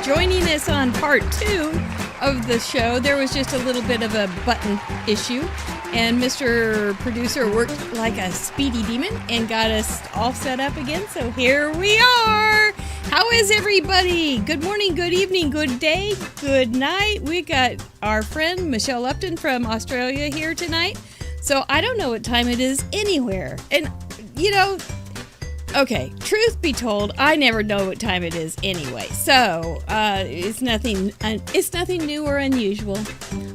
joining us on part 2 of the show. There was just a little bit of a button issue, and Mr. Producer worked like a speedy demon and got us all set up again. So here we are. How is everybody? Good morning, good evening, good day, good night. We got our friend Michelle Lupton from Australia here tonight. So I don't know what time it is anywhere. And, okay, truth be told, I never know what time it is anyway. So it's nothing new or unusual.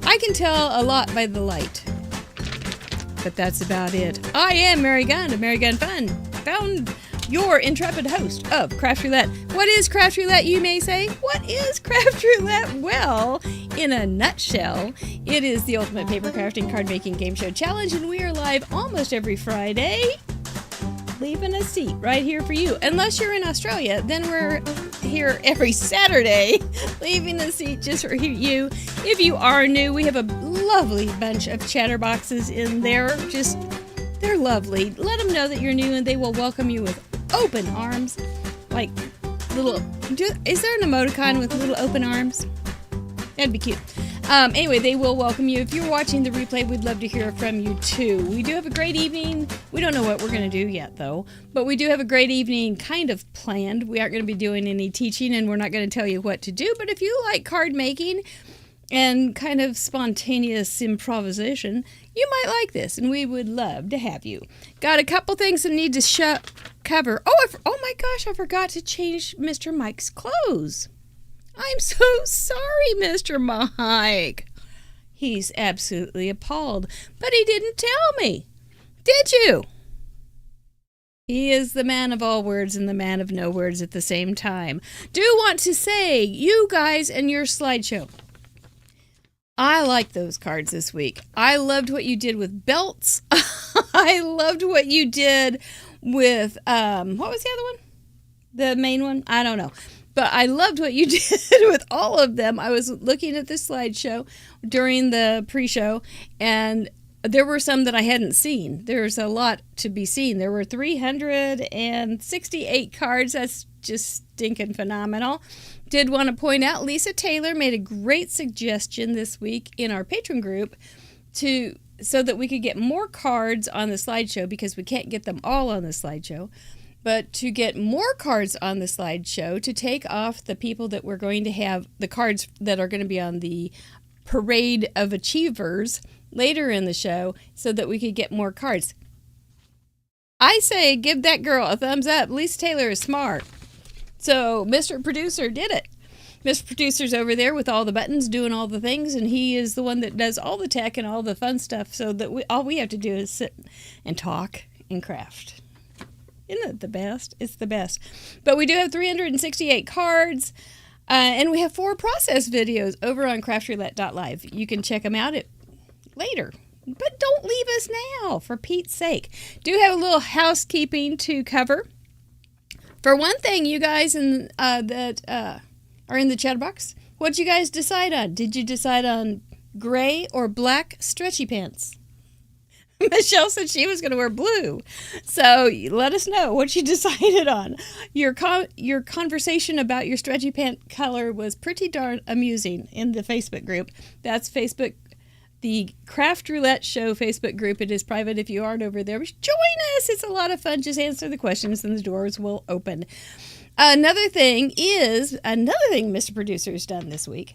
I can tell a lot by the light. But that's about it. I am Mary Gunn of Mary Gunn Fun, found your intrepid host of Craft Roulette. What is Craft Roulette, you may say? What is Craft Roulette? Well, in a nutshell, it is the ultimate paper crafting card making game show challenge, and we are live almost every Friday, leaving a seat right here for you. Unless you're in Australia, then we're here every Saturday, leaving a seat just for you. If you are new, we have a lovely bunch of chatterboxes in there. They're lovely. Let them know that you're new, and they will welcome you with open arms. Like is there an emoticon with little open arms? That'd be cute. Anyway, they will welcome you. If you're watching the replay, we'd love to hear from you too. We do have a great evening. We don't know what we're going to do yet, though. But we do have a great evening kind of planned. We aren't going to be doing any teaching, and we're not going to tell you what to do. But if you like card making and kind of spontaneous improvisation, you might like this, and we would love to have you. Got a couple things that need to cover. Oh my gosh, I forgot to change Mr. Mike's clothes. I'm so sorry, Mr. Mike. He's absolutely appalled, but he didn't tell me. Did you? He is the man of all words and the man of no words at the same time. Do want to say, you guys and your slideshow, I like those cards this week. I loved what you did with belts. I loved what you did with, what was the other one? The main one? I don't know. But I loved what you did with all of them. I was looking at the slideshow during the pre-show, and there were some that I hadn't seen. There's a lot to be seen. There were 368 cards. That's just stinking phenomenal. Did want to point out, Lisa Taylor made a great suggestion this week in our patron group so that we could get more cards on the slideshow, because we can't get them all on the slideshow. But to get more cards on the slideshow, to take off the people that we're going to have, the cards that are going to be on the Parade of Achievers later in the show, so that we could get more cards. I say give that girl a thumbs up. Lisa Taylor is smart. So Mr. Producer did it. Mr. Producer's over there with all the buttons, doing all the things, and he is the one that does all the tech and all the fun stuff, so that all we have to do is sit and talk and craft. Isn't it the best? It's the best. But we do have 368 cards, and we have 4 process videos over on craftroulette.live. You can check them out later. But don't leave us now, for Pete's sake. Do have a little housekeeping to cover. For one thing, you guys that are in the chatterbox, what'd you guys decide on? Did you decide on gray or black stretchy pants? Michelle said she was going to wear blue. So let us know what you decided on. Your conversation about your stretchy pant color was pretty darn amusing in the Facebook group. That's Facebook, the Craft Roulette Show Facebook group. It is private. If you aren't over there, join us. It's a lot of fun. Just answer the questions and the doors will open. Another thing Mr. Producer's done this week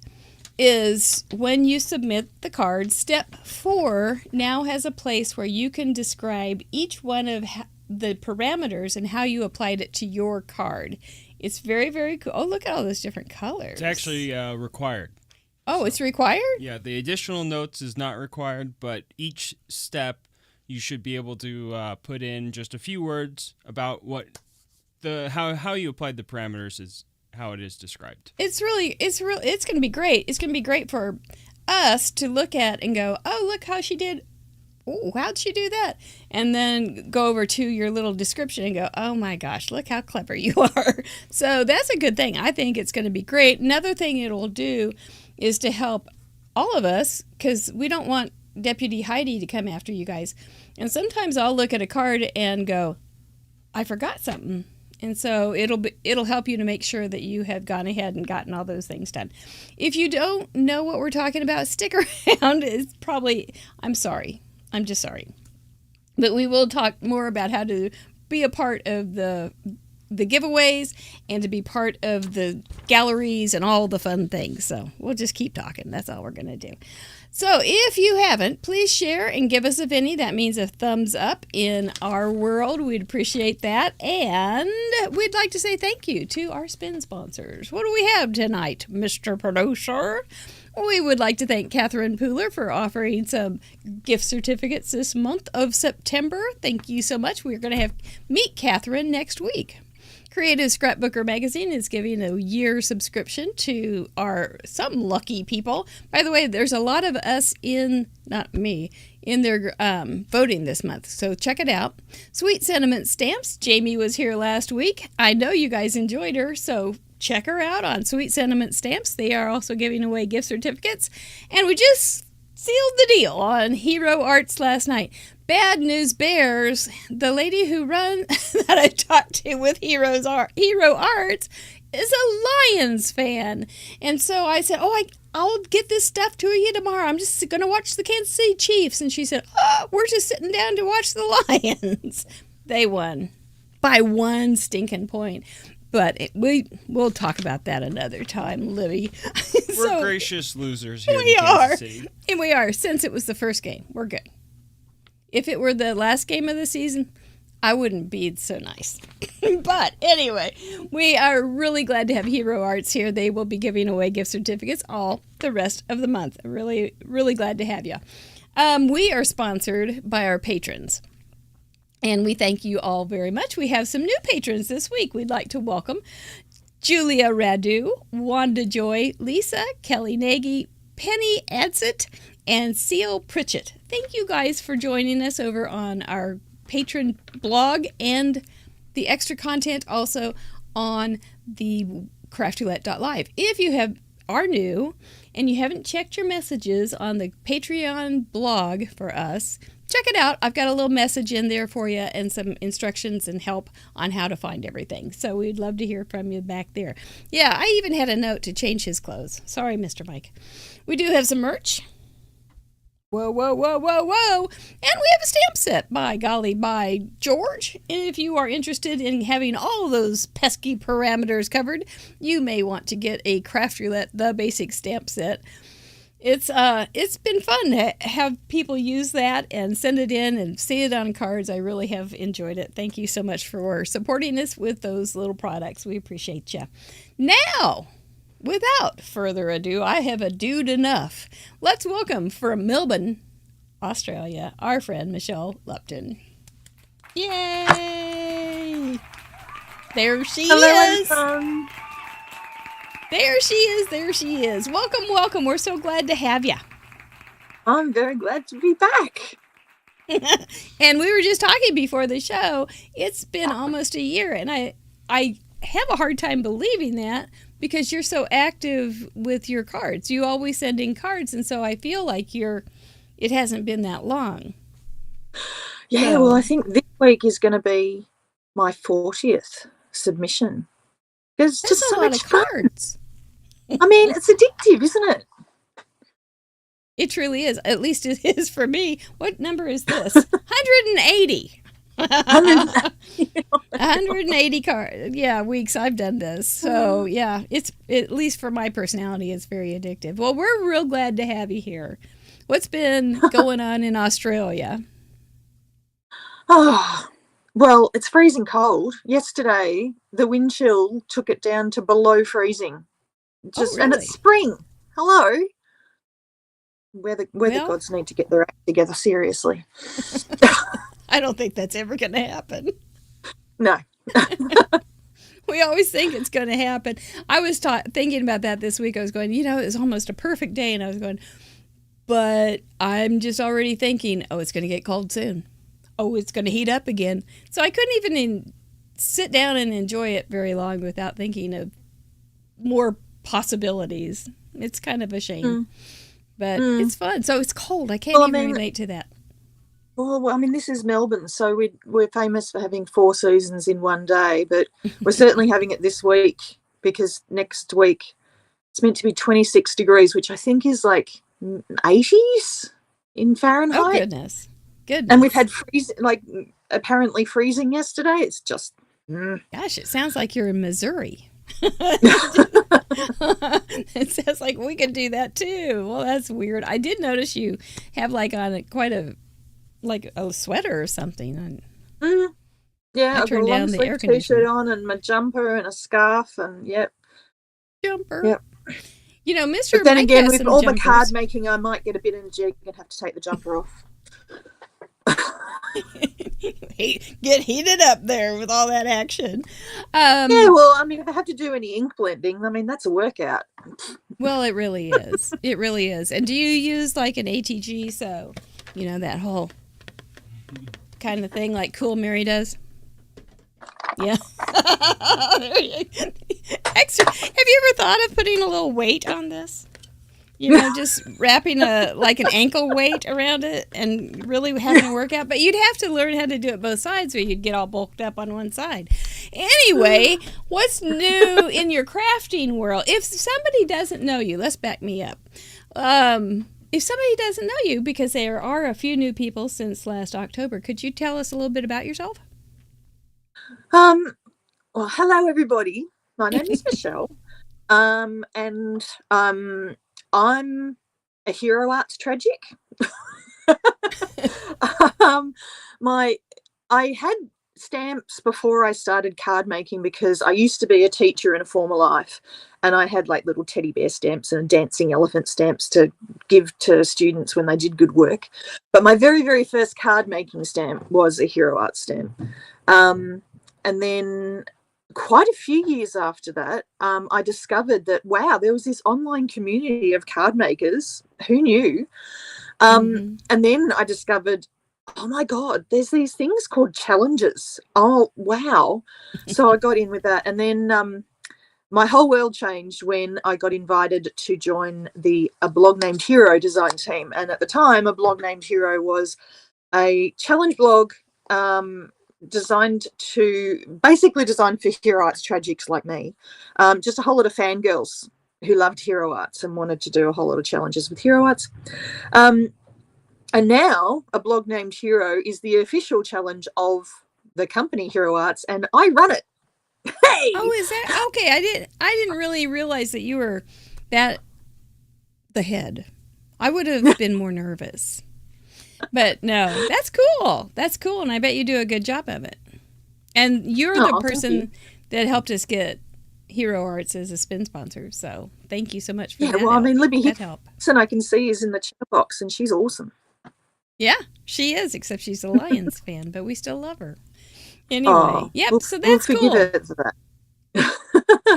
is when you submit the card, step 4 now has a place where you can describe each one of the parameters and how you applied it to your card. It's very, very cool. Oh, look at all those different colors. It's actually required. Oh, it's required? Yeah, the additional notes is not required, but each step you should be able to put in just a few words about how you applied the parameters is how it is described. It's going to be great. It's going to be great for us to look at and go, oh, look how she did. Oh, how'd she do that? And then go over to your little description and go, oh my gosh, look how clever you are. So that's a good thing. I think it's going to be great. Another thing it'll do is to help all of us, because we don't want Deputy Heidi to come after you guys. And sometimes I'll look at a card and go, I forgot something. And so it'll help you to make sure that you have gone ahead and gotten all those things done. If you don't know what we're talking about, stick around. It's probably, I'm sorry. I'm just sorry. But we will talk more about how to be a part of the giveaways and to be part of the galleries and all the fun things. So we'll just keep talking. That's all we're going to do. So if you haven't, please share and give us a penny. That means a thumbs up in our world. We'd appreciate that. And we'd like to say thank you to our spin sponsors. What do we have tonight, Mr. Producer? We would like to thank Catherine Pooler for offering some gift certificates this month of September. Thank you so much. We're going to meet Catherine next week. Creative Scrapbooker Magazine is giving a year subscription to some lucky people. By the way, there's a lot of us not me, in their voting this month. So check it out. Sweet Sentiment Stamps. Jamie was here last week. I know you guys enjoyed her, so check her out on Sweet Sentiment Stamps. They are also giving away gift certificates. And we just sealed the deal on Hero Arts last night. Bad News Bears, the lady who runs that I talked to with Hero Arts is a Lions fan. And so I said, I'll get this stuff to you tomorrow. I'm just going to watch the Kansas City Chiefs. And she said, we're just sitting down to watch the Lions. They won by 1 stinking point. But we'll talk about that another time, Libby. We're gracious losers here we in Kansas City. And we are. Since it was the first game, we're good. If it were the last game of the season, I wouldn't be so nice. But anyway, we are really glad to have Hero Arts here. They will be giving away gift certificates all the rest of the month. Really, really glad to have you. We are sponsored by our patrons. And we thank you all very much. We have some new patrons this week. We'd like to welcome Julia Radu, Wanda Joy, Lisa, Kelly Nagy, Penny Adsit, and Seal Pritchett. Thank you guys for joining us over on our patron blog and the extra content also on the craftroulette.live. If you are new and you haven't checked your messages on the Patreon blog for us, check it out. I've got a little message in there for you and some instructions and help on how to find everything. So we'd love to hear from you back there. Yeah, I even had a note to change his clothes. Sorry, Mr. Mike. We do have some merch. Whoa, whoa, whoa, whoa, whoa. And we have a stamp set, by golly, by George. And if you are interested in having all those pesky parameters covered, you may want to get a Craft Roulette, the basic stamp set. It's been fun to have people use that and send it in and see it on cards. I really have enjoyed it. Thank you so much for supporting us with those little products. We appreciate you. Now, without further ado, I have a dude enough. Let's welcome from Melbourne, Australia, our friend Michelle Lupton. Yay! There she is. Everyone. There she is. There she is. Welcome, welcome. We're so glad to have you. I'm very glad to be back. And we were just talking before the show. It's been almost a year, and I have a hard time believing that because you're so active with your cards. You always send in cards, and so I feel like it hasn't been that long. Yeah, well, I think this week is going to be my 40th submission. There's That's just a so lot much of fun. cards. I mean, it's addictive, isn't it? It truly is. At least it is for me. What number is this? 180. 180 weeks I've done this. So yeah, it's, at least for my personality, it's very addictive. Well, we're real glad to have you here. What's been going on in Australia? Oh, well, it's freezing cold. Yesterday, the wind chill took it down to below freezing. Really? And it's spring. Hello. Weather gods need to get their act together, seriously. I don't think that's ever going to happen. No. We always think it's going to happen. I was thinking about that this week. I was going, it's almost a perfect day. And I was going, but I'm just already thinking, it's going to get cold soon. It's going to heat up again. So I couldn't even sit down and enjoy it very long without thinking of more possibilities. It's kind of a shame. But it's fun. So it's cold. I can't relate to that. Well, I mean, this is Melbourne, so we're famous for having 4 seasons in one day, but we're certainly having it this week because next week it's meant to be 26 degrees, which I think is like 80s in Fahrenheit. Oh, goodness. And we've had apparently freezing yesterday. It's just... Gosh, it sounds like you're in Missouri. It sounds like we could do that too. Well, that's weird. I did notice you have like on quite a sweater or something. Yeah, I've got a long sleeve t-shirt on and my jumper and a scarf and jumper. Yep. You know, Mr. But then Mike again, has with some all jumpers. the card making, I might get a bit energetic and have to take the jumper off. Get heated up there with all that action. Yeah, well, I mean, if I have to do any ink blending, I mean, that's a workout. Well, it really is. It really is. And do you use like an ATG? So, you know, that whole kind of thing like Cool Mary does? Yeah. Extra. Have you ever thought of putting a little weight on this? You know, just wrapping like an ankle weight around it and really having a workout. But you'd have to learn how to do it both sides, or you'd get all bulked up on one side. Anyway, what's new in your crafting world? If somebody doesn't know you, let's back me up. If somebody doesn't know you, because there are a few new people since last October, could you tell us a little bit about yourself? Well, hello, everybody. My name is Michelle. And I'm a hero arts tragic. I had stamps before I started card making because I used to be a teacher in a former life, and I had like little teddy bear stamps and dancing elephant stamps to give to students when they did good work. But my very, very first card making stamp was a hero arts stamp. And then quite a few years after that, I discovered that, wow, there was this online community of card makers. Who knew? And then I discovered, oh my God, there's these things called challenges. Oh, wow. So I got in with that. And then my whole world changed when I got invited to join a blog named Hero design team. And at the time, a blog named Hero was a challenge blog designed for hero arts tragics like me, just a whole lot of fangirls who loved hero arts and wanted to do a whole lot of challenges with hero arts. And now a blog named Hero is the official challenge of the company Hero Arts, and I run it. Hey! Oh, is that okay? I didn't really realize that you were the head. I would have been more nervous. But no, that's cool. That's cool, and I bet you do a good job of it. And you're the person that helped us get Hero Arts as a spin sponsor, so thank you so much for that. Yeah, well, I mean, Libby help. And I can see is in the chat box, and she's awesome. Yeah, she is, except she's a Lions fan, but we still love her. Anyway, so that's we'll cool. Forgive her for that.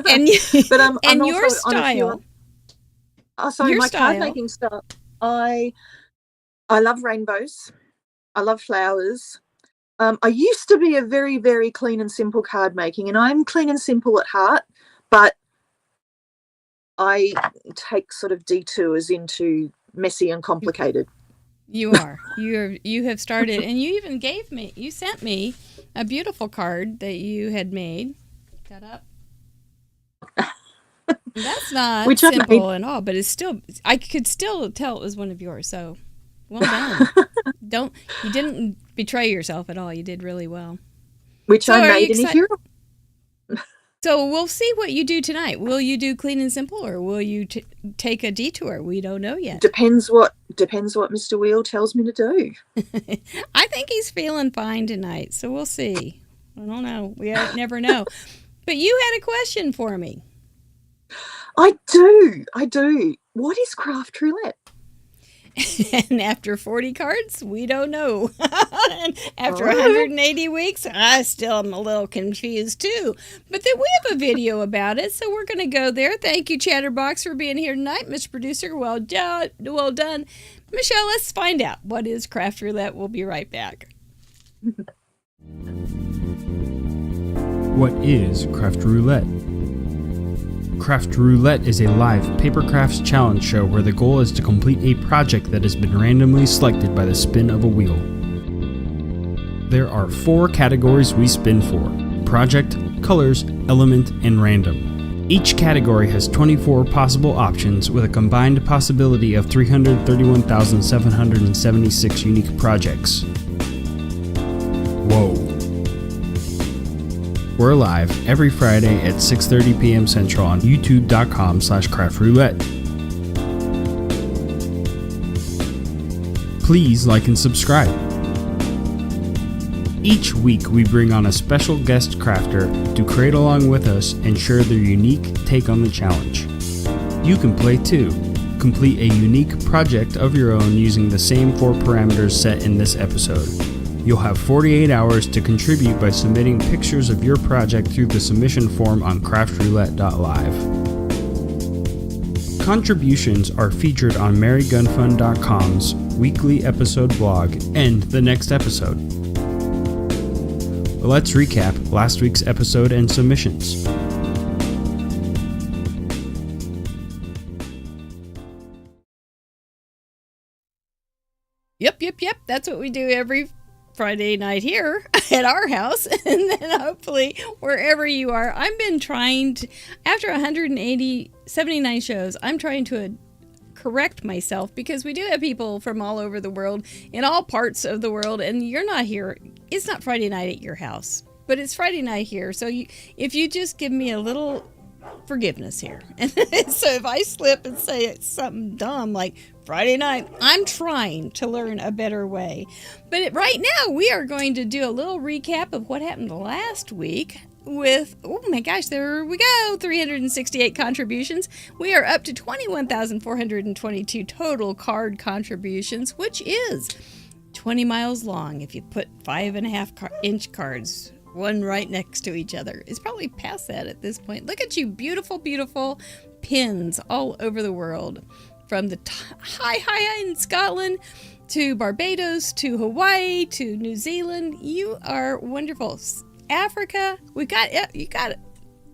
And but and your style. My card making style. I love rainbows. I love flowers. I used to be a very, very clean and simple card making, and I'm clean and simple at heart, but I take sort of detours into messy and complicated. You are. You have started, and you even sent me a beautiful card that you had made. Cut up. That's not simple at all, but it's still, I could still tell it was one of yours, so well done. You didn't betray yourself at all. You did really well. Which I made in a hero. So we'll see what you do tonight. Will you do clean and simple, or will you take a detour? We don't know yet. Depends what Mr. Wheel tells me to do. I think he's feeling fine tonight, so we'll see. I don't know. We never know. But you had a question for me. I do. What is craft roulette? And after 40 cards, we don't know. And after 180 weeks, I still am a little confused too. But then we have a video about it, so we're going to go there. Thank you, Chatterbox, for being here tonight. Mr. Producer, well done. Michelle, let's find out. What is craft roulette? We'll be right back. What is craft roulette? Craft Roulette is a live paper crafts challenge show where the goal is to complete a project that has been randomly selected by the spin of a wheel. There are 4 categories we spin for: project, colors, element, and random. Each category has 24 possible options with a combined possibility of 331,776 unique projects. Whoa. We're live every Friday at 6:30 p.m. Central on youtube.com/craftroulette. Please like and subscribe. Each week we bring on a special guest crafter to create along with us and share their unique take on the challenge. You can play too. Complete a unique project of your own using the same 4 parameters set in this episode. You'll have 48 hours to contribute by submitting pictures of your project through the submission form on craftroulette.live. Contributions are featured on marygunfund.com's weekly episode blog and the next episode. Let's recap last week's episode and submissions. Yep. That's what we do every Friday night here at our house, and then hopefully wherever you are. I've been trying to, after 79 shows, I'm trying to correct myself because we do have people from all over the world, in all parts of the world, and you're not here. It's not Friday night at your house, but it's Friday night here. So if you just give me a little forgiveness here. And so if I slip and say it's something dumb like Friday night, I'm trying to learn a better way. But right now we are going to do a little recap of what happened last week with, oh my gosh, there we go, 368 contributions. We are up to 21,422 total card contributions, which is 20 miles long if you put 5.5-inch cards, one right next to each other. It's probably past that at this point. Look at you, beautiful, beautiful pins all over the world. From the high in Scotland to Barbados to Hawaii to New Zealand. You are wonderful. Africa, you got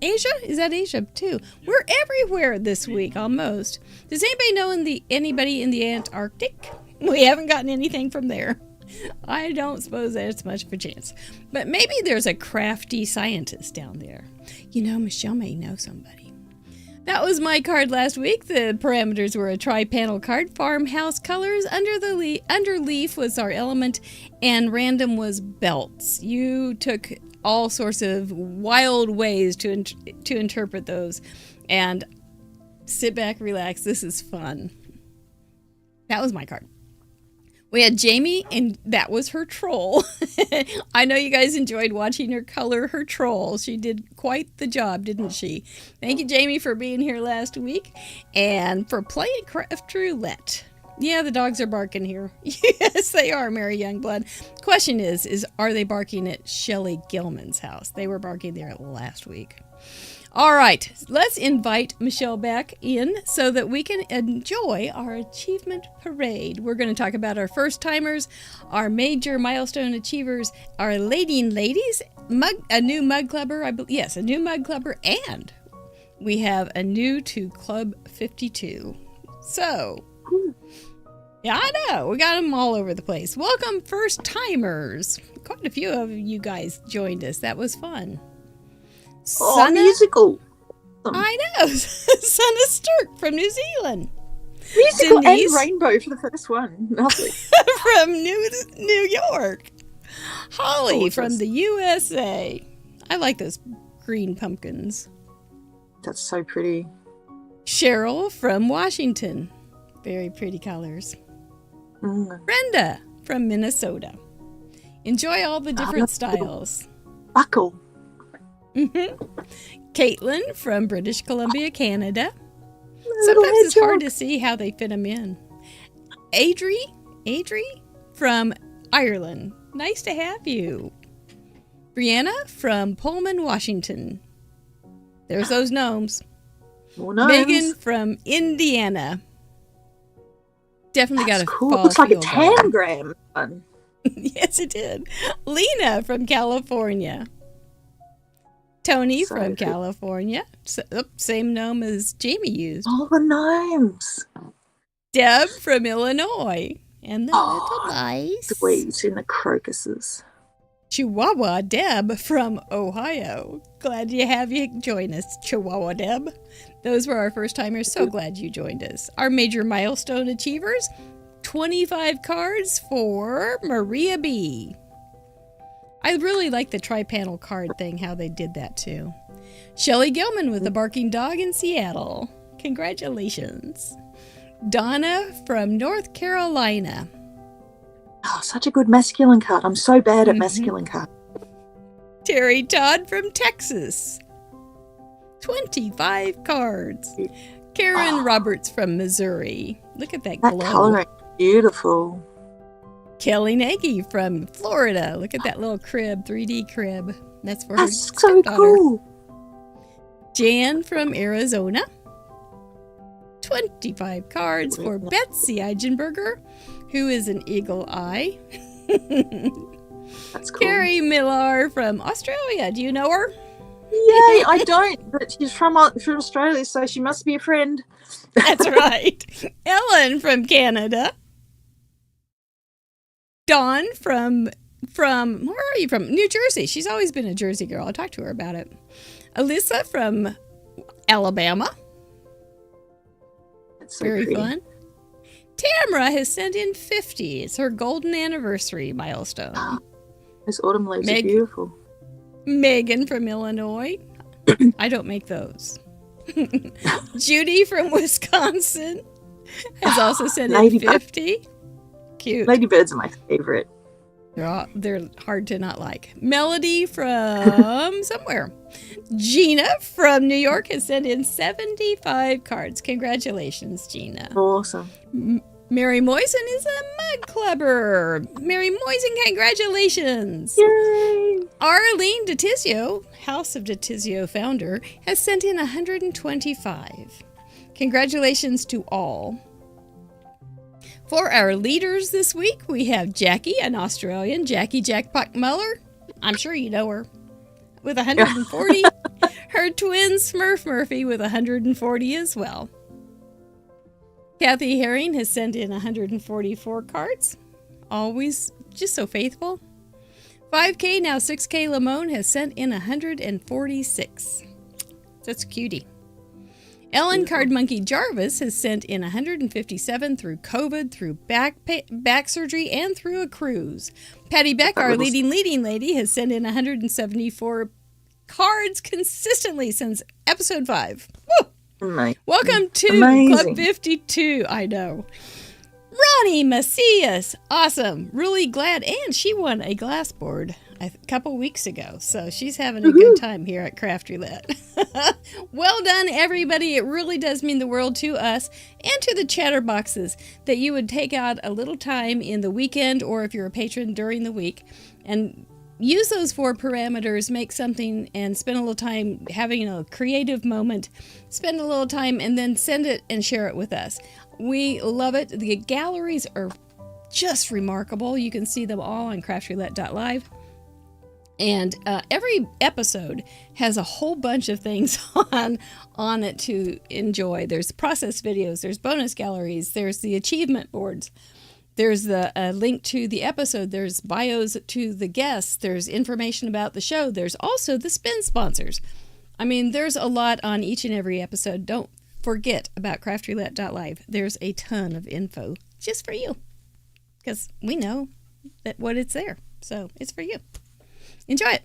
Asia? Is that Asia too? We're everywhere this week almost. Does anybody know anybody in the Antarctic? We haven't gotten anything from there. I don't suppose there's much of a chance. But maybe there's a crafty scientist down there. You know, Michelle may know somebody. That was my card last week. The parameters were a tri-panel card, farmhouse colors, underleaf was our element, and random was belts. You took all sorts of wild ways to interpret those, and sit back, relax. This is fun. That was my card. We had Jamie, and that was her troll. I know you guys enjoyed watching her color her troll. She did quite the job, didn't she? Thank you, Jamie, for being here last week and for playing Craft Roulette. Yeah, the dogs are barking here. Yes, they are, Mary Youngblood. Question is are they barking at Shelley Gilman's house? They were barking there last week. All right, let's invite Michelle back in so that we can enjoy our achievement parade. We're going to talk about our first timers, our major milestone achievers, our ladies, a new mug clubber, a new mug clubber, and we have a new to Club 52. So, yeah, I know, we got them all over the place. Welcome, first timers. Quite a few of you guys joined us. That was fun. Musical. I know. Sana Sturk from New Zealand. Musical Denise, and rainbow for the first one. Lovely. from New York. Holly Gorgeous. from the USA. I like those green pumpkins. That's so pretty. Cheryl from Washington. Very pretty colors. Brenda from Minnesota. Enjoy all the different styles. Buckle. Caitlin from British Columbia, Canada. Sometimes it's hard to see how they fit them in. Adri from Ireland. Nice to have you. Brianna from Pullman, Washington. There's those gnomes. More gnomes. Megan from Indiana. Definitely got a cool. fall Looks like a feel going. tangram one. Yes, it did. Lena from California. Tony from California. Same gnome as Jamie used. All the gnomes. Deb from Illinois. And the little mice. The weeds in the crocuses. Chihuahua Deb from Ohio. Glad you join us, Chihuahua Deb. Those were our first timers. So glad you joined us. Our major milestone achievers, 25 cards for Maria B. I really like the tri-panel card thing, how they did that too. Shelley Gilman with the barking dog in Seattle. Congratulations. Donna from North Carolina. Oh, such a good masculine card. I'm so bad at masculine cards. Terry Todd from Texas. 25 cards. Karen Roberts from Missouri. Look at that glow. That coloring, beautiful. Kelly Nagy from Florida. Look at that little crib, 3D crib. That's for her That's so cool. Jan from Arizona. 25 cards for Betsy Eigenberger, who is an eagle eye. That's cool. Carrie Millar from Australia. Do you know her? Yay, I don't, but she's from Australia, so she must be a friend. That's right. Ellen from Canada. Dawn from where are you from? New Jersey. She's always been a Jersey girl. I'll talk to her about it. Alyssa from Alabama. That's so Very pretty. fun. Tamara has sent in 50. It's her golden anniversary milestone. Those autumn leaves are beautiful. Megan from Illinois. I don't make those. Judy from Wisconsin has also sent in 50. Cute. Ladybirds are my favorite. They're hard to not like. Melody from somewhere. Gina from New York has sent in 75 cards. Congratulations, Gina. Awesome. Mary Moisen is a mug clubber. Mary Moisen, congratulations. Yay! Arlene DeTizio, House of DeTizio founder, has sent in 125. Congratulations to all. For our leaders this week, we have Jackie, an Australian, Jackie Jackpot Muller. I'm sure you know her. With 140. Her twin Smurf Murphy with 140 as well. Kathy Herring has sent in 144 cards. Always just so faithful. 5K, now 6K Lamone has sent in 146. That's a cutie. Ellen Card Monkey Jarvis has sent in 157 through COVID, through back surgery, and through a cruise. Patty Beck, our leading lady, has sent in 174 cards consistently since episode 5. Woo! Welcome to Club 52. I know. Ronnie Macias. Awesome. Really glad. And she won a Glassboard a couple weeks ago. So she's having a good time here at Craft Roulette. Well done, everybody. It really does mean the world to us and to the chatterboxes that you would take out a little time in the weekend, or if you're a patron during the week, and use those 4 parameters, make something, and spend a little time having a creative moment. Spend a little time and then send it and share it with us. We love it. The galleries are just remarkable. You can see them all on craftroulette.live. And every episode has a whole bunch of things on it to enjoy. There's process videos, there's bonus galleries, there's the achievement boards, there's the link to the episode, there's bios to the guests, there's information about the show, there's also the spin sponsors. I mean, there's a lot on each and every episode. Don't forget about craftroulette.live. There's a ton of info just for you, because we know that what it's there. So it's for you. Enjoy it.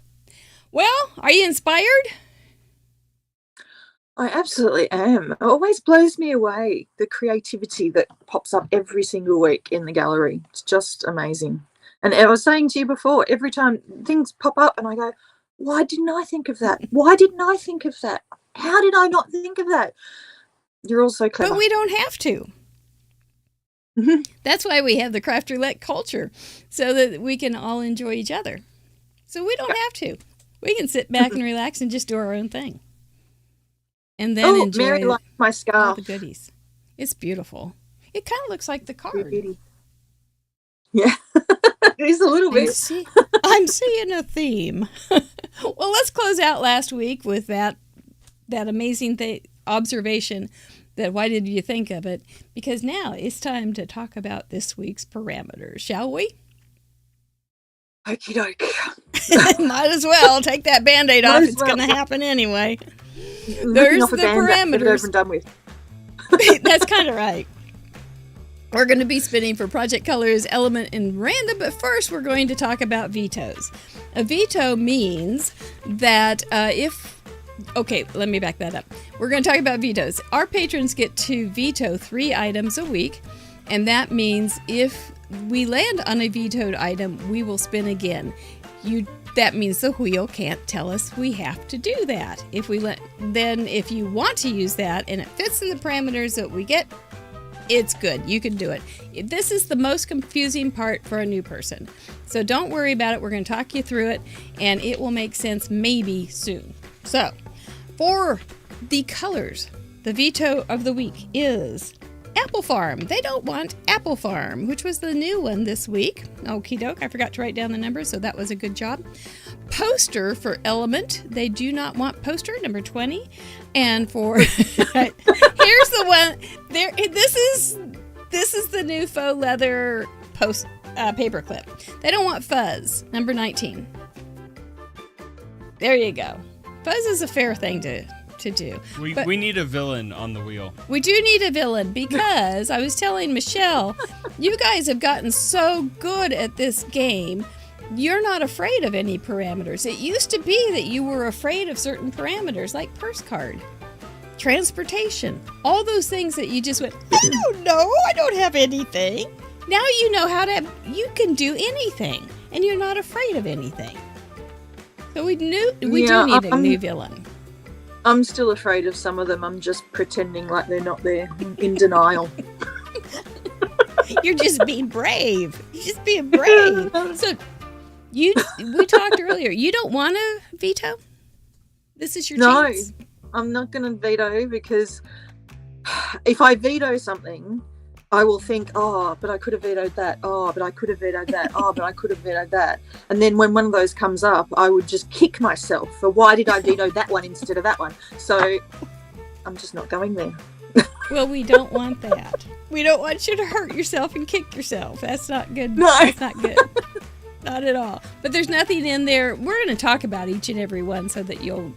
Well, are you inspired? I absolutely am. It always blows me away, the creativity that pops up every single week in the gallery. It's just amazing. And I was saying to you before, every time things pop up and I go, why didn't I think of that? Why didn't I think of that? How did I not think of that? You're all so clever. But we don't have to. That's why we have the Craft Roulette culture, so that we can all enjoy each other. So we don't have to. We can sit back and relax and just do our own thing. And then enjoy Mary likes my scarf. all the goodies. It's beautiful. It kind of looks like the card. Yeah, it is a little bit. I'm seeing a theme. Well, let's close out last week with that amazing observation that why did you think of it? Because now it's time to talk about this week's parameters, shall we? Okie doke. Might as well take that Band-Aid off. It's going to happen anyway. There's off the a Band-Aid, get it parameters. over and done with. That's kind of right. We're going to be spinning for Project Colors, Element, and Random, but first we're going to talk about vetoes. A veto means that okay, let me back that up. We're going to talk about vetoes. Our patrons get to veto 3 items a week, and that means if we land on a vetoed item, we will spin again. That means the wheel can't tell us we have to do that. If you want to use that and it fits in the parameters that we get, it's good. You can do it. This is the most confusing part for a new person. So don't worry about it. We're going to talk you through it, and it will make sense maybe soon. So, for the colors, the veto of the week is Apple Farm. They don't want Apple Farm, which was the new one this week. Okie doke. I forgot to write down the numbers, so that was a good job. Poster for Element. They do not want poster, number 20. And for here's the one. This is the new faux leather paper clip. They don't want fuzz, number 19. There you go. Fuzz is a fair thing to do. We need a villain on the wheel. We do need a villain because I was telling Michelle, you guys have gotten so good at this game. You're not afraid of any parameters. It used to be that you were afraid of certain parameters like purse card, transportation, all those things that you just went, I don't know, I don't have anything. Now you know you can do anything and you're not afraid of anything. So we do need a new villain. I'm still afraid of some of them. I'm just pretending like they're not there, in denial. You're just being brave. You're just being brave. So we talked earlier. You don't want to veto? This is your chance. No, I'm not going to veto because if I veto something, I will think, oh, but I could have vetoed that. Oh, but I could have vetoed that. Oh, but I could have vetoed that. And then when one of those comes up, I would just kick myself for why did I veto that one instead of that one? So I'm just not going there. Well, we don't want that. We don't want you to hurt yourself and kick yourself. That's not good. No. That's not good. Not at all. But there's nothing in there. We're going to talk about each and every one so that you'll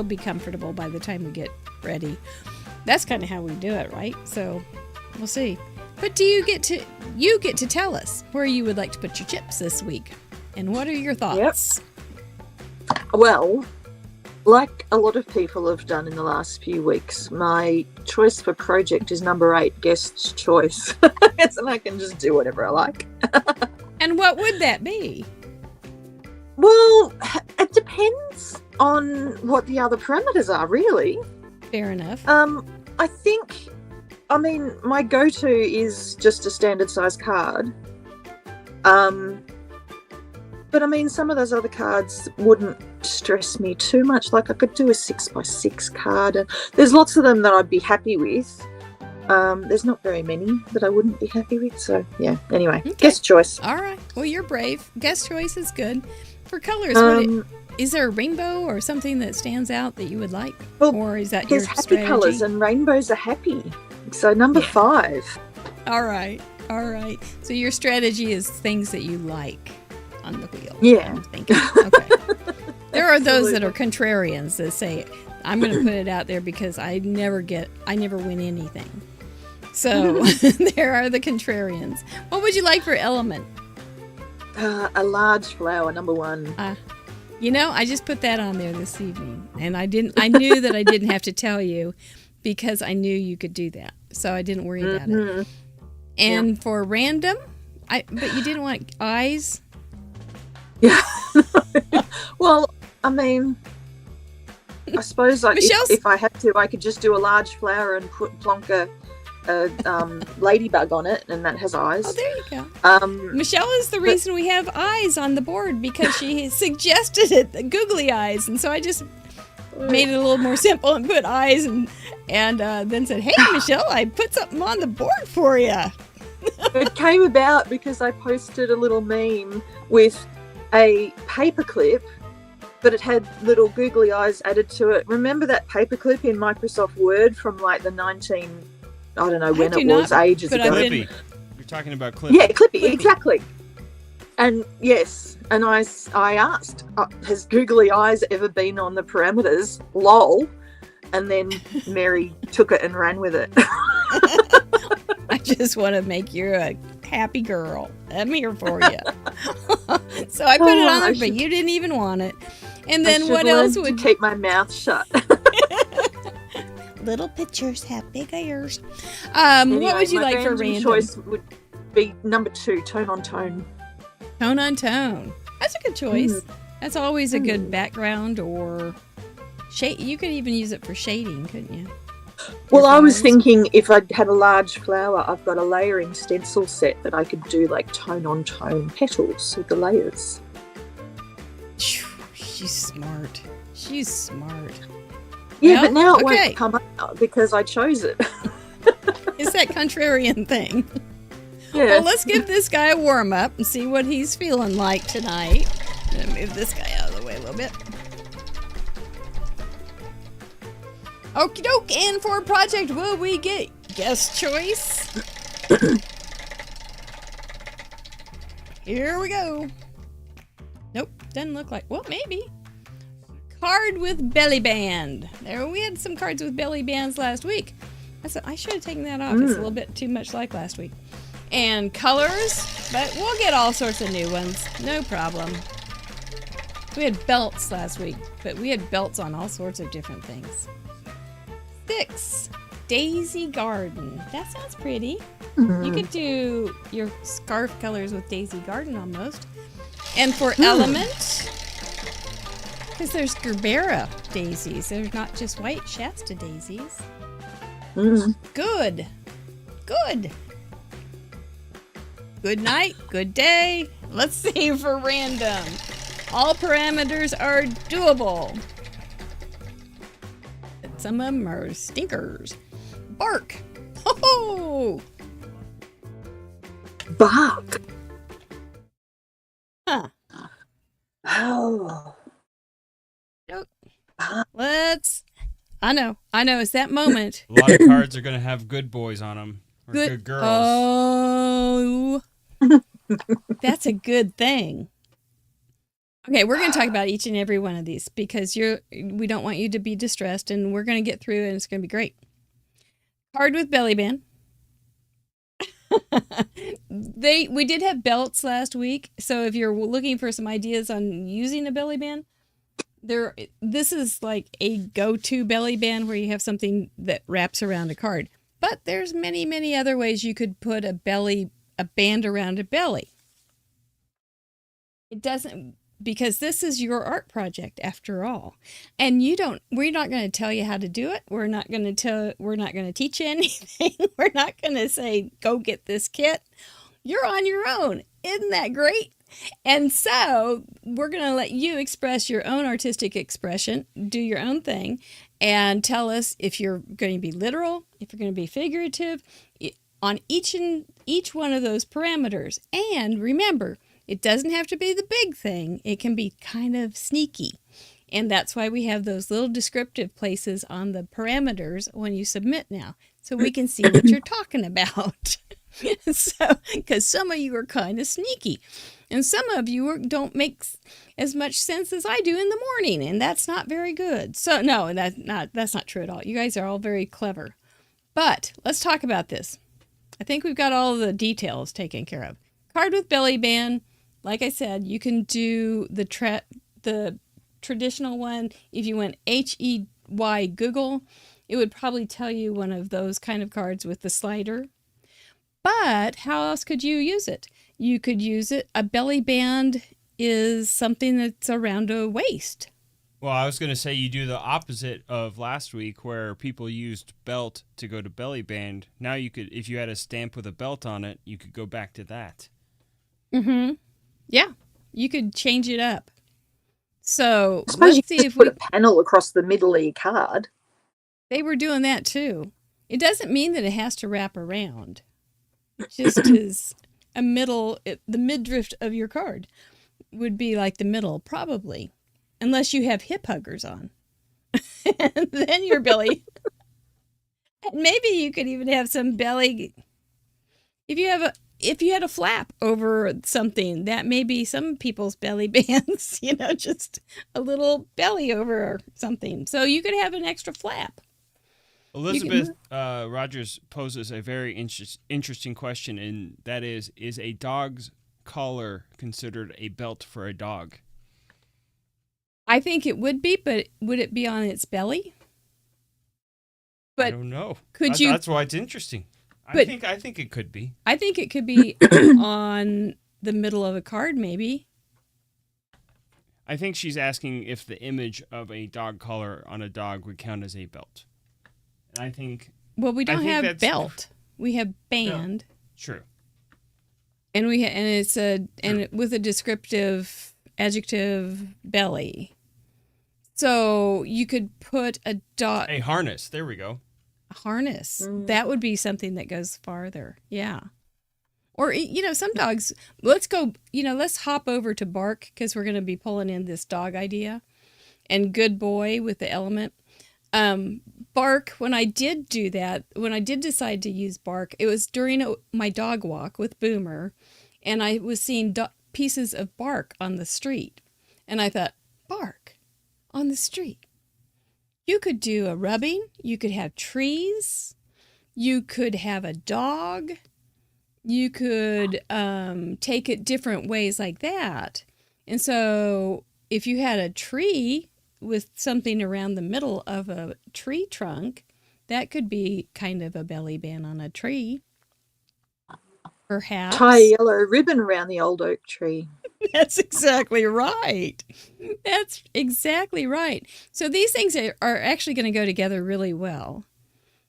be comfortable by the time we get ready. That's kind of how we do it, right? So we'll see. But you get to tell us where you would like to put your chips this week. And what are your thoughts? Yep. Well, like a lot of people have done in the last few weeks, my choice for project is number 8, guest's choice. And I can just do whatever I like. And what would that be? Well, it depends on what the other parameters are, really. Fair enough. I mean, my go-to is just a standard size card. But I mean, some of those other cards wouldn't stress me too much. Like I could do a 6x6 card, and there's lots of them that I'd be happy with. There's not very many that I wouldn't be happy with. So yeah. Anyway, Okay. Guest choice. All right. Well, you're brave. Guest choice is good. For colors, is there a rainbow or something that stands out that you would like, or is that your There's happy strategy? colours, and rainbows are happy. So number 5. All right. So your strategy is things that you like on the wheel. Yeah. I'm thinking. Okay. There are those that are contrarians that say, I'm going to put it out there because I never win anything. So there are the contrarians. What would you like for element? A large flower, number 1. I just put that on there this evening, and I knew that I didn't have to tell you because I knew you could do that. So I didn't worry about it. And for random, but you didn't want eyes? Yeah. Well, I mean, I suppose if I had to, I could just do a large flower and plonk a ladybug on it, and that has eyes. Oh, there you go. Michelle is the reason we have eyes on the board because she suggested it, the googly eyes, and so I just made it a little more simple and put eyes and then said, "Hey, Michelle, I put something on the board for you." It came about because I posted a little meme with a paperclip, but it had little googly eyes added to it. Remember that paperclip in Microsoft Word from like the I don't know when it was, ages ago. Clippy. You're talking about Clippy. Yeah, Clippy, exactly. And yes, and I asked, has Googly Eyes ever been on the parameters? Lol. And then Mary took it and ran with it. I just want to make you a happy girl. I'm here for you. So I put it on there, but you didn't even want it. And then what else would keep my mouth shut? Little pictures have big ears. Anyway, what would you like for random random? choice would be number 2, tone on tone. Tone on tone. That's a good choice. That's always a good background or shade. You could even use it for shading, couldn't you? Well, I was thinking if I had a large flower, I've got a layering stencil set that I could do like tone on tone petals with the layers. She's smart. She's smart. Yeah, but now it won't come out because I chose it. It's that contrarian thing. Yeah. Well, let's give this guy a warm up and see what he's feeling like tonight. I'm going to move this guy out of the way a little bit. Okie doke, and for project will we get guest choice? Here we go. Nope, doesn't look like, well, maybe. Card with belly band. There, we had some cards with belly bands last week. I should have taken that off. It's a little bit too much like last week. And colors, but we'll get all sorts of new ones. No problem. We had belts last week, but we had belts on all sorts of different things. 6, Daisy Garden. That sounds pretty. You could do your scarf colors with Daisy Garden almost. And for element, because there's Gerbera daisies. There's not just white Shasta daisies. Good. Good. Good night. Good day. Let's see for random. All parameters are doable. Some of them are stinkers. Bark. Oh! Bark. Huh. Oh. I know. It's that moment. A lot of cards are going to have good boys on them. Or good girls. Oh. That's a good thing. Okay, we're going to talk about each and every one of these because we don't want you to be distressed, and we're going to get through it, and it's going to be great. Card with belly band. We did have belts last week, so if you're looking for some ideas on using a belly band, this is like a go-to belly band where you have something that wraps around a card. But there's many, many other ways you could put a band around a belly. It doesn't, because this is your art project after all. And we're not going to tell you how to do it. We're not going to teach you anything. We're not going to say, go get this kit. You're on your own. Isn't that great? And so we're going to let you express your own artistic expression, do your own thing, and tell us if you're going to be literal, if you're going to be figurative, on each one of those parameters. And remember, it doesn't have to be the big thing. It can be kind of sneaky. And that's why we have those little descriptive places on the parameters when you submit now, so we can see what you're talking about. So, because some of you are kind of sneaky, and some of you don't make as much sense as I do in the morning, and that's not very good. So, no, that's not true at all. You guys are all very clever. But let's talk about this. I think we've got all the details taken care of. Card with belly band. Like I said, you can do the traditional one. If you went HEY Google, it would probably tell you one of those kind of cards with the slider. But how else could you use it? You could use it. A belly band is something that's around a waist. Well, I was going to say you do the opposite of last week where people used belt to go to belly band. Now you could, if you had a stamp with a belt on it, you could go back to that. Mm-hmm. Yeah, you could change it up. So let's see if we put a panel across the middle of your card. They were doing that too. It doesn't mean that it has to wrap around. It just is a middle. The midriff of your card would be like the middle, probably, unless you have hip huggers on. And then your belly. Maybe you could even have some belly. If you have if you had a flap over something, that may be some people's belly bands, just a little belly over something. So you could have an extra flap. Elizabeth Rogers poses a very interesting question, and that is a dog's collar considered a belt for a dog? I think it would be, but would it be on its belly? But I don't know. Could That's why it's interesting. I think it could be. I think it could be on the middle of a card, maybe. I think she's asking if the image of a dog collar on a dog would count as a belt. And I think. Well, we don't have belt. We have band. No, true. And it's with a descriptive adjective belly. So you could put a dog. A harness. There we go. Harness. That would be something that goes farther. Yeah. Or, some dogs, let's hop over to bark, because we're going to be pulling in this dog idea, and good boy with the element. Bark, when I did do that, when I did decide to use bark, it was during my dog walk with Boomer, and I was seeing pieces of bark on the street. And I thought, bark on the street. You could do a rubbing. You could have trees. You could have a dog. You could take it different ways like that. And so if you had a tree with something around the middle of a tree trunk, that could be kind of a belly band on a tree. Perhaps. Tie a yellow ribbon around the old oak tree. That's exactly right. That's exactly right. So these things are actually going to go together really well.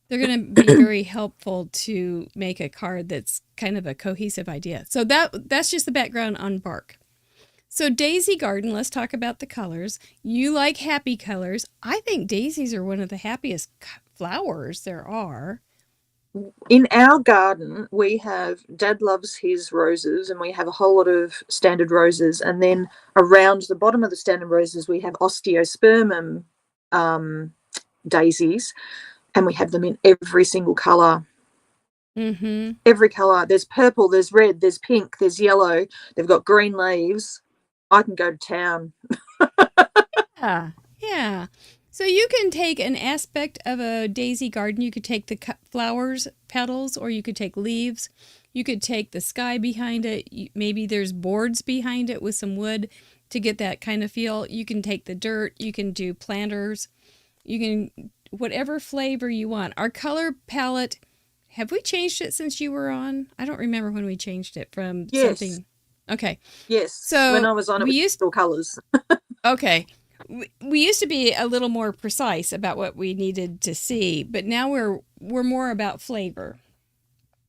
They're going to be very helpful to make a card that's kind of a cohesive idea. So that's just the background on bark. So Daisy Garden, let's talk about the colors. You like happy colors. I think daisies are one of the happiest flowers there are. In our garden, we have, Dad loves his roses, and we have a whole lot of standard roses. And then around the bottom of the standard roses, we have osteospermum daisies, and we have them in every single colour. Mm-hmm. Every colour. There's purple, there's red, there's pink, there's yellow. They've got green leaves. I can go to town. Yeah. So you can take an aspect of a daisy garden. You could take the flowers, petals, or you could take leaves. You could take the sky behind it. Maybe there's boards behind it with some wood to get that kind of feel. You can take the dirt. You can do planters. You can, whatever flavor you want. Our color palette, have we changed it since you were on? I don't remember when we changed it from something. Okay. Yes. So when I was on it, we used colors. Okay. We used to be a little more precise about what we needed to see, but now we're more about flavor.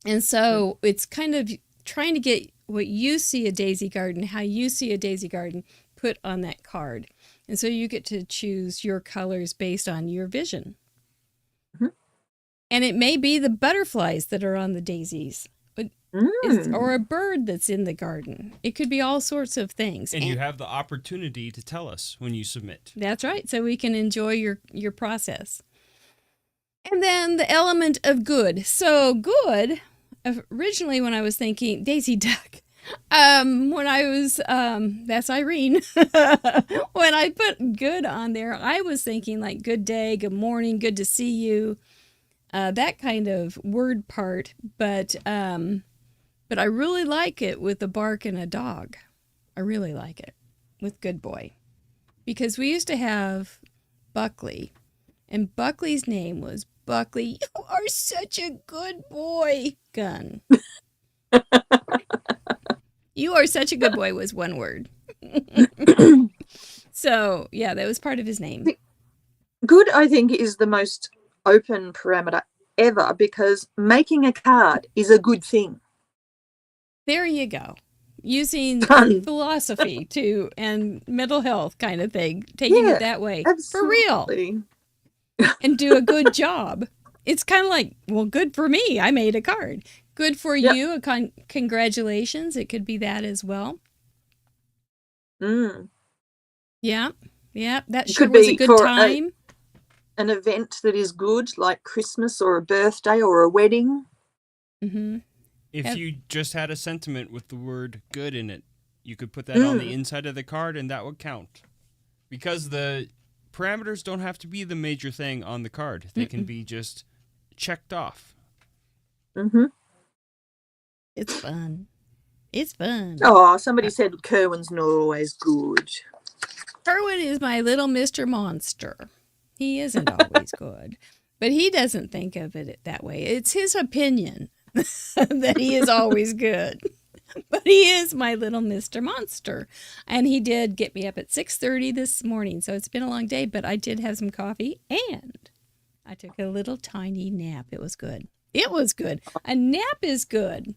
And so it's kind of trying to get what you see a daisy garden, how you see a daisy garden put on that card. And so you get to choose your colors based on your vision. Mm-hmm. And it may be the butterflies that are on the daisies. Or a bird that's in the garden. It could be all sorts of things. And you have the opportunity to tell us when you submit. That's right. So we can enjoy your process. And then the element of good. So good, originally when I was thinking Daisy Duck, when I was, that's Irene. When I put good on there, I was thinking like good day, good morning, good to see you. That kind of word part. But I really like it with a bark and a dog. I really like it with Good Boy. Because we used to have Buckley. And Buckley's name was Buckley. You are such a good boy. Gun. You are such a good boy was one word. So, yeah, that was part of his name. Good, I think, is the most open parameter ever, because making a card is a good thing. There you go. Using philosophy and mental health kind of thing, taking it that way. Absolutely. For real. And do a good job. It's kind of like, well, good for me. I made a card. Good for you. Congratulations. It could be that as well. Yeah. Yeah. That sure was a good time. An event that is good, like Christmas or a birthday or a wedding. Mm-hmm. if you just had a sentiment with the word good in it, you could put that on the inside of the card and that would count. Because the parameters don't have to be the major thing on the card. They can be just checked off. Mm-hmm. It's fun. It's fun. Oh, somebody said Kerwin's not always good. Kerwin is my little Mr. Monster. He isn't always good, but he doesn't think of it that way. It's his opinion that he is always good. But he is my little Mr. Monster. And he did get me up at 6:30 this morning. So it's been a long day, but I did have some coffee and I took a little tiny nap. It was good. It was good. A nap is good.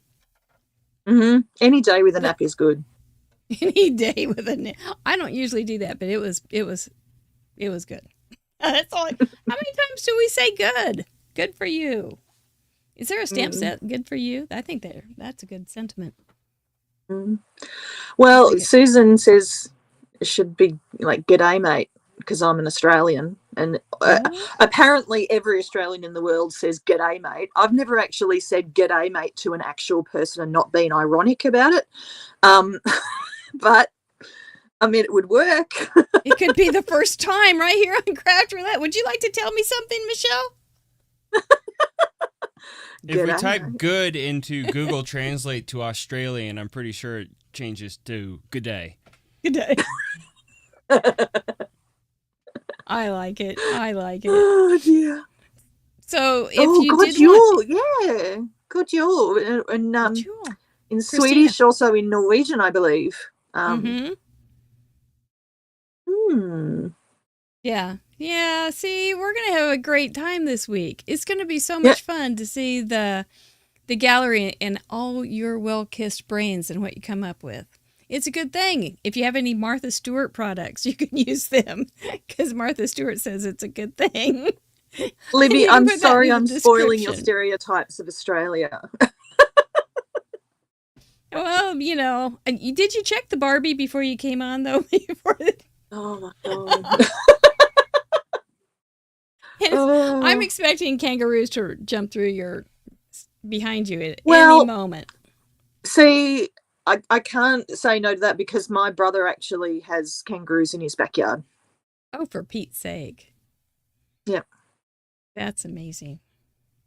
Mm-hmm. Any day with a nap is good. Any day with a nap. I don't usually do that, but it was good. That's all. How many times do we say good? Good for you. Is there a stamp set good for you? I think that's a good sentiment. Mm-hmm. Well, Susan says it should be like g'day, mate, because I'm an Australian. And apparently every Australian in the world says g'day, mate. I've never actually said g'day, mate to an actual person and not been ironic about it. But, I mean, it would work. It could be the first time right here on Craft Roulette. Would you like to tell me something, Michelle? If we type good into Google Translate to Australian, I'm pretty sure it changes to good day. Good day. I like it. Oh, dear. So if good jul. And in Christina. Swedish, also in Norwegian, I believe. Yeah. See, we're gonna have a great time this week. It's gonna be so much fun to see the gallery and all your well-kissed brains and what you come up with. It's a good thing. If you have any Martha Stewart products, you can use them because Martha Stewart says it's a good thing. Libby, I'm sorry I'm spoiling your stereotypes of Australia. Well, did you check the Barbie before you came on, though? Oh, my God. I'm expecting kangaroos to jump through behind you at any moment. See, I can't say no to that because my brother actually has kangaroos in his backyard. Oh, for Pete's sake. Yeah. That's amazing.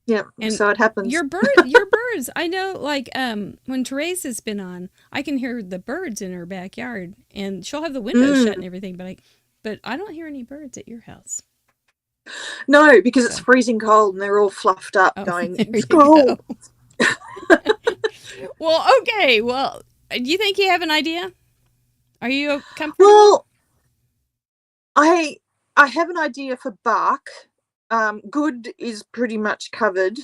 Yeah, and so it happens. Your birds, I know, like, when Teresa's been on, I can hear the birds in her backyard, and she'll have the windows shut and everything, but I don't hear any birds at your house. No, because it's freezing cold, and they're all fluffed up going, it's cold. Well, okay. Well, do you think you have an idea? Are you comfortable? Well, I have an idea for bark. Good is pretty much covered.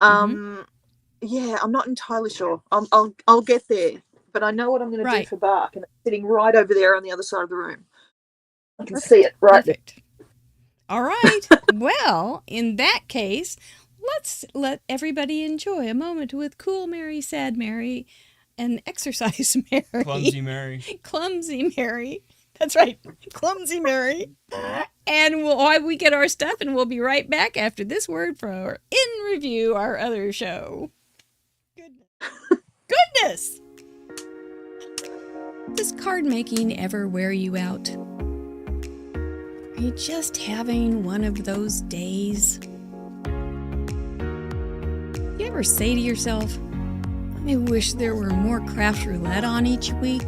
Yeah, I'm not entirely sure. I'll get there, but I know what I'm going to do for bark, and it's sitting right over there on the other side of the room. I can see it right there. All right. Well, in that case, let's let everybody enjoy a moment with Cool Mary, Sad Mary, and Exercise Mary. Clumsy Mary. Clumsy Mary. That's right. Clumsy Mary. And while we get our stuff, and we'll be right back after this word for our In Review, our other show. Goodness. Does card making ever wear you out? Are you just having one of those days? You ever say to yourself, I wish there were more Craft Roulette on each week?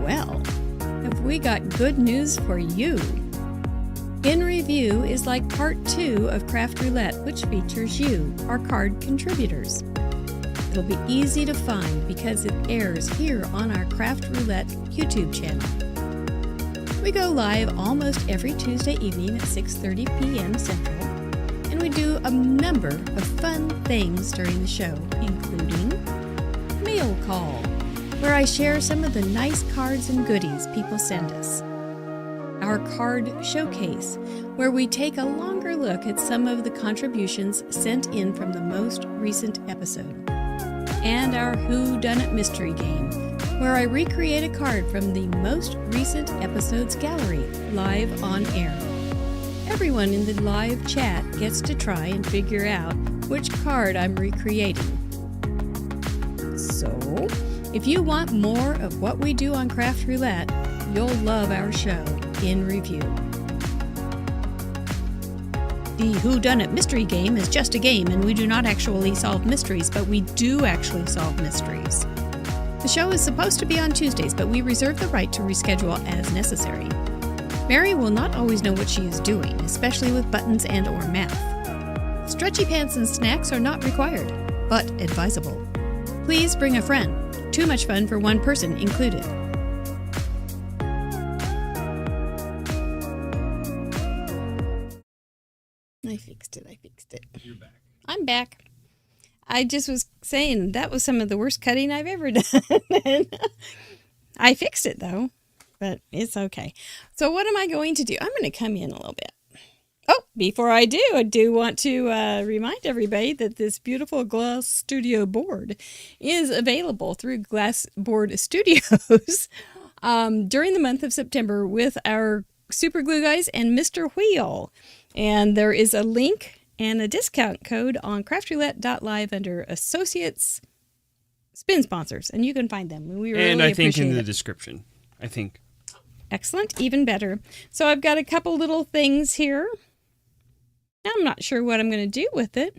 Well, have we got good news for you? In Review is like part 2 of Craft Roulette, which features you, our card contributors. It'll be easy to find because it airs here on our Craft Roulette YouTube channel. We go live almost every Tuesday evening at 6:30 p.m. Central, and we do a number of fun things during the show, including Mail Call, where I share some of the nice cards and goodies people send us. Our Card Showcase, where we take a longer look at some of the contributions sent in from the most recent episode. And our Who Done It Mystery Game, where I recreate a card from the most recent episode's gallery, live on air. Everyone in the live chat gets to try and figure out which card I'm recreating. So, if you want more of what we do on Craft Roulette, you'll love our show, In Review. The Whodunit mystery game is just a game, and we do not actually solve mysteries, but we do actually solve mysteries. The show is supposed to be on Tuesdays, but we reserve the right to reschedule as necessary. Mary will not always know what she is doing, especially with buttons and or math. Stretchy pants and snacks are not required, but advisable. Please bring a friend. Too much fun for one person included. I fixed it. You're back. I'm back. I just was saying that was some of the worst cutting I've ever done. I fixed it though, but it's okay. So what am I going to do? I'm going to come in a little bit. Oh, before I do want to remind everybody that this beautiful Glass Studio board is available through Glassboard Studios during the month of September with our Super Glue Guys and Mr. Wheel. And there is a link and a discount code on craftroulette.live under Associates Spin Sponsors, and you can find them. We really and I think appreciate in the it. description. I think. Excellent, even better. So I've got a couple little things here. I'm not sure what I'm going to do with it,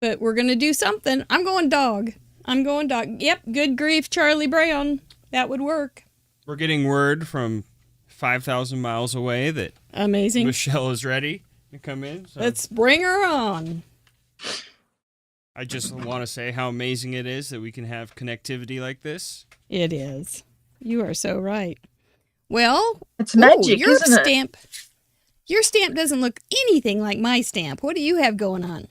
but we're going to do something. I'm going dog. Yep, good grief, Charlie Brown. That would work. We're getting word from 5,000 miles away that Amazing. Michelle is ready to come in. So Let's bring her on. I just want to say how amazing it is that we can have connectivity like this. It is. You are so right. Well, It's magic, your isn't it? stamp. Your stamp doesn't look anything like my stamp. What do you have going on?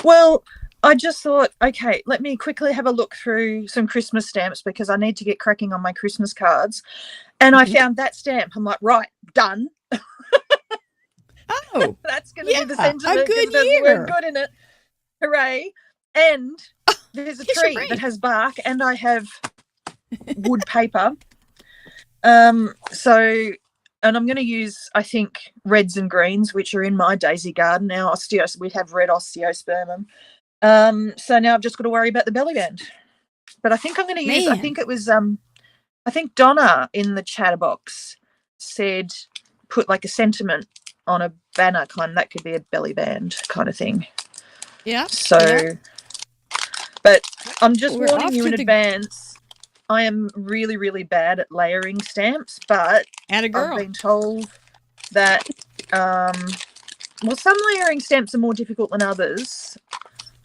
Well, I just thought, okay, let me quickly have a look through some Christmas stamps because I need to get cracking on my Christmas cards. And I found that stamp. I'm like, right, done. Oh, That's going to be the sentiment. a good 'cause there's the year. word good in it. Hooray. And there's a Here's your tree brain. that has bark and I have wood paper. And I'm going to use, I think, reds and greens, which are in my daisy garden now. We have red osteospermum. So now I've just got to worry about the belly band. But I think I'm going to use, I think it was, I think Donna in the chatterbox said put like a sentiment on a banner kind. That could be a belly band kind of thing. Yeah. So, yeah. But I'm just We're warning off you to in the- advance. I am really, really bad at layering stamps, but Atta girl. I've been told that, some layering stamps are more difficult than others.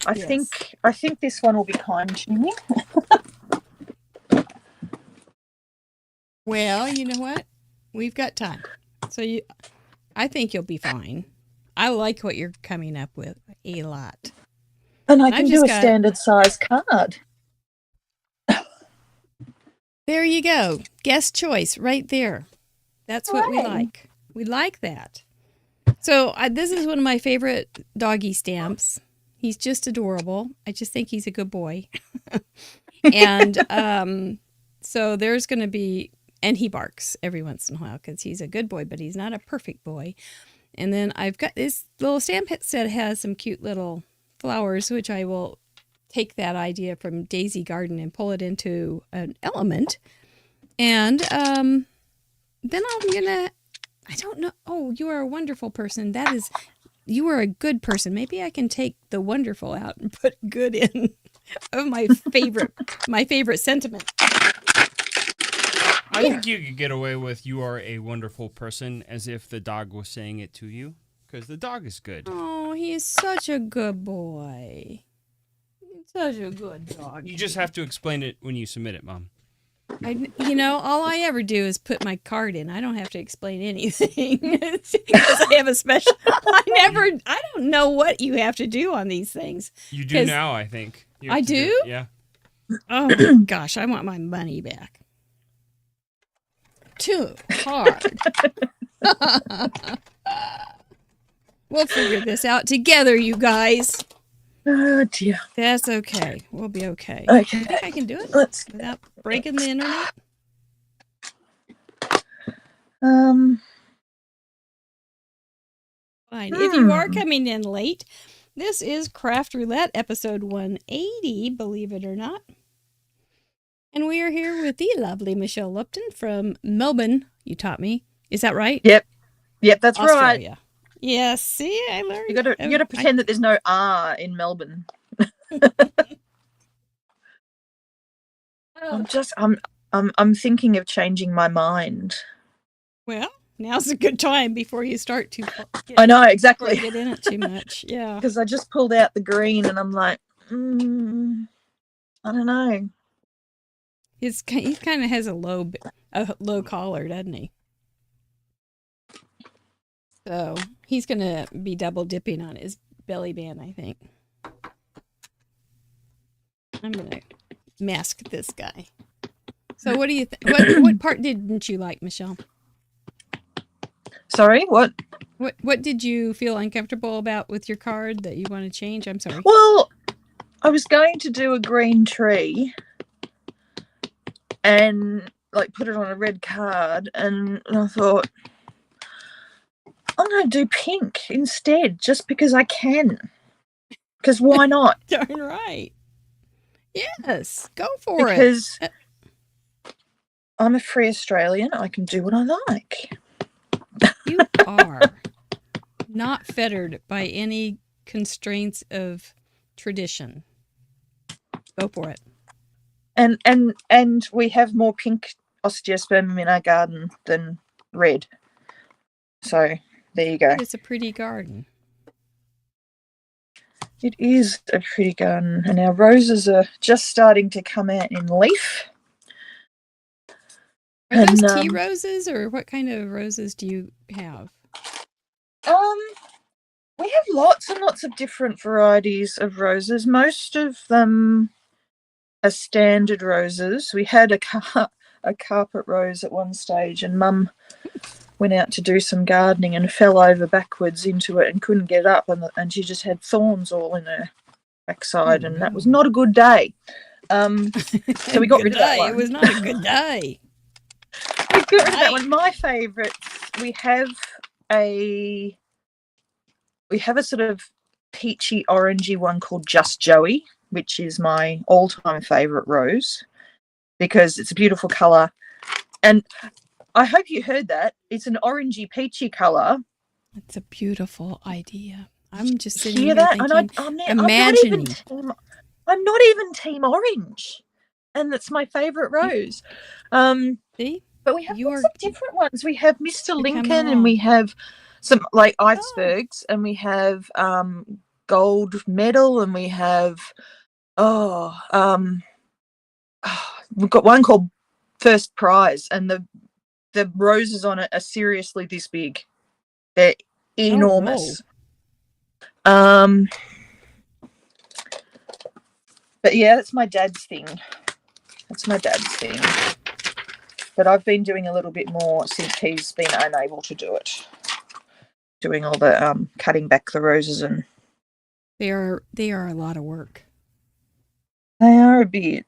I think this one will be kind to me. Well, you know what? We've got time. So I think you'll be fine. I like what you're coming up with a lot. And I can do just a got- standard size card. There you go. Guest choice right there. That's what we Hooray. like. We like that. So this is one of my favorite doggy stamps. He's just adorable. I just think he's a good boy. And so there's going to be, and he barks every once in a while because he's a good boy, but he's not a perfect boy. And then I've got this little stamp set has some cute little flowers, which I will take that idea from Daisy Garden and pull it into an element. And then I'm gonna, I don't know. Oh, you are a wonderful person. You are a good person. Maybe I can take the wonderful out and put good in of my favorite sentiment. I think you could get away with "you are a wonderful person" as if the dog was saying it to you, because the dog is good. Oh, he is such a good boy. He's such a good dog. You just have to explain it when you submit it, Mom. All I ever do is put my card in. I don't have to explain anything because I have a special. I don't know what you have to do on these things. You do now, I think. You have I to do? it. Yeah. Oh my gosh, I want my money back. Too hard. We'll figure this out together, you guys. Oh dear. That's okay. We'll be okay. Okay. I think I can do it Let's without breaking the internet. Fine. If you are coming in late, This is Craft Roulette, episode 180, believe it or not. And we are here with the lovely Michelle Lupton from Melbourne, you taught me. Is that right? Yep, that's Australia. right. Yes, see, I learned. You gotta pretend that there's no R in Melbourne. I'm thinking of changing my mind. Well, now's a good time before you start to I know, exactly. Get in it too much. Yeah. Because I just pulled out the green and I'm like, I don't know. He kind of has a low collar, doesn't he? So he's going to be double dipping on his belly band, I think. I'm going to mask this guy. So what do you think? What part didn't you like, Michelle? Sorry, what? What did you feel uncomfortable about with your card that you want to change? I'm sorry. Well, I was going to do a green tree and like put it on a red card, and I thought I'm going to do pink instead, just because I can. Because why not? Darn right. Yes, go for it. Because I'm a free Australian. I can do what I like. You are not fettered by any constraints of tradition. Go for it. And we have more pink osteospermum in our garden than red. So there you go. It's a pretty garden. It is a pretty garden, and our roses are just starting to come out in leaf. Are those tea roses, or what kind of roses do you have? We have lots and lots of different varieties of roses. Most of them are standard roses. We had a carpet rose at one stage, and Mum went out to do some gardening and fell over backwards into it and couldn't get up, and she just had thorns all in her backside, and that was not a good day. So we got rid of that one. It was not a good day. We got rid of that one. My favourites, we have a sort of peachy orangey one called Just Joey, which is my all-time favourite rose because it's a beautiful colour. And I hope you heard that. It's an orangey peachy colour. It's a beautiful idea. I'm just sitting here thinking, imagining. I'm not even team orange, and that's my favourite rose. See? But we have lots of different ones. We have Mr. Lincoln, and we have some like icebergs, and we have gold medal, and we have we've got one called First Prize, and the roses on it are seriously this big. They're enormous. But yeah, that's my dad's thing. But I've been doing a little bit more since he's been unable to do it. Doing all the cutting back the roses, and they are a lot of work. They are a bit,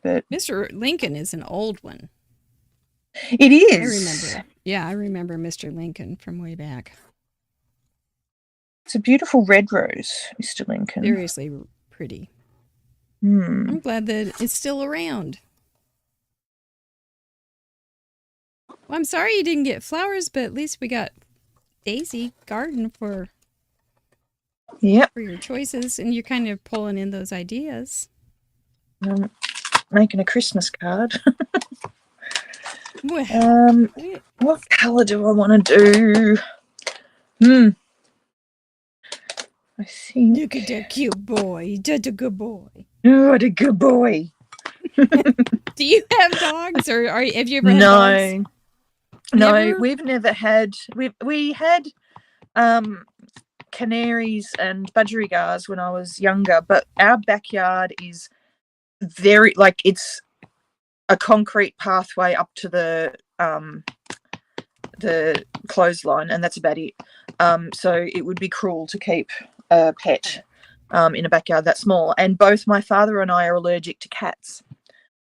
but Mr. Lincoln is an old one. It is. I remember Mr. Lincoln from way back. It's a beautiful red rose, Mr. Lincoln. Seriously pretty. I'm glad that it's still around. Well, I'm sorry you didn't get flowers, but at least we got Daisy Garden for your choices, and you're kind of pulling in those ideas. I'm making a Christmas card. Well, what colour do I want to do? I think. Look at that cute boy. That's a good boy. Oh, what a good boy. Do you have dogs, or have you ever had dogs? No, we've never had. We had canaries and budgerigars when I was younger, but our backyard is very it's a concrete pathway up to the clothesline, and that's about it. So it would be cruel to keep a pet in a backyard that small. And both my father and I are allergic to cats,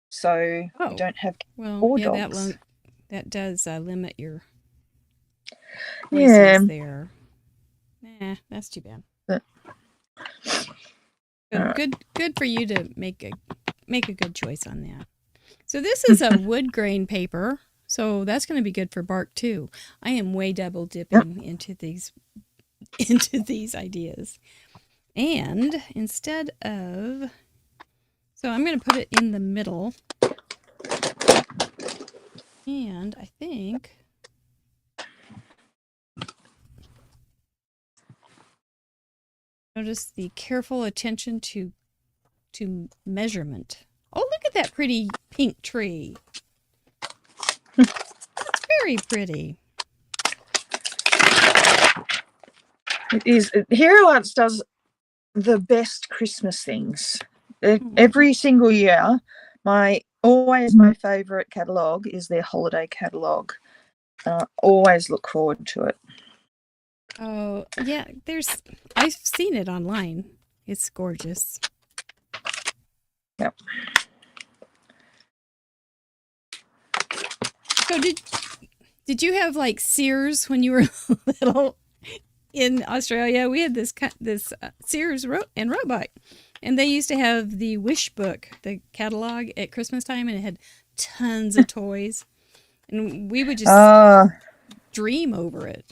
so we don't have dogs. That does limit your choices there. That's too bad. Good for you to make a good choice on that. So this is a wood grain paper, so that's going to be good for bark too. I am way double dipping into these ideas. And instead of, so I'm going to put it in the middle. And I think notice the careful attention to measurement. Oh, look at that pretty pink tree. It's very pretty. It is. Hero Arts does the best Christmas things. Every single year, my favourite catalogue is their holiday catalogue. Always look forward to it. Oh, yeah, I've seen it online. It's gorgeous. Yep. So did you have like Sears when you were little in Australia? We had this Sears and Roebuck, and they used to have the Wish book, the catalog at Christmas time, and it had tons of toys, and we would just dream over it.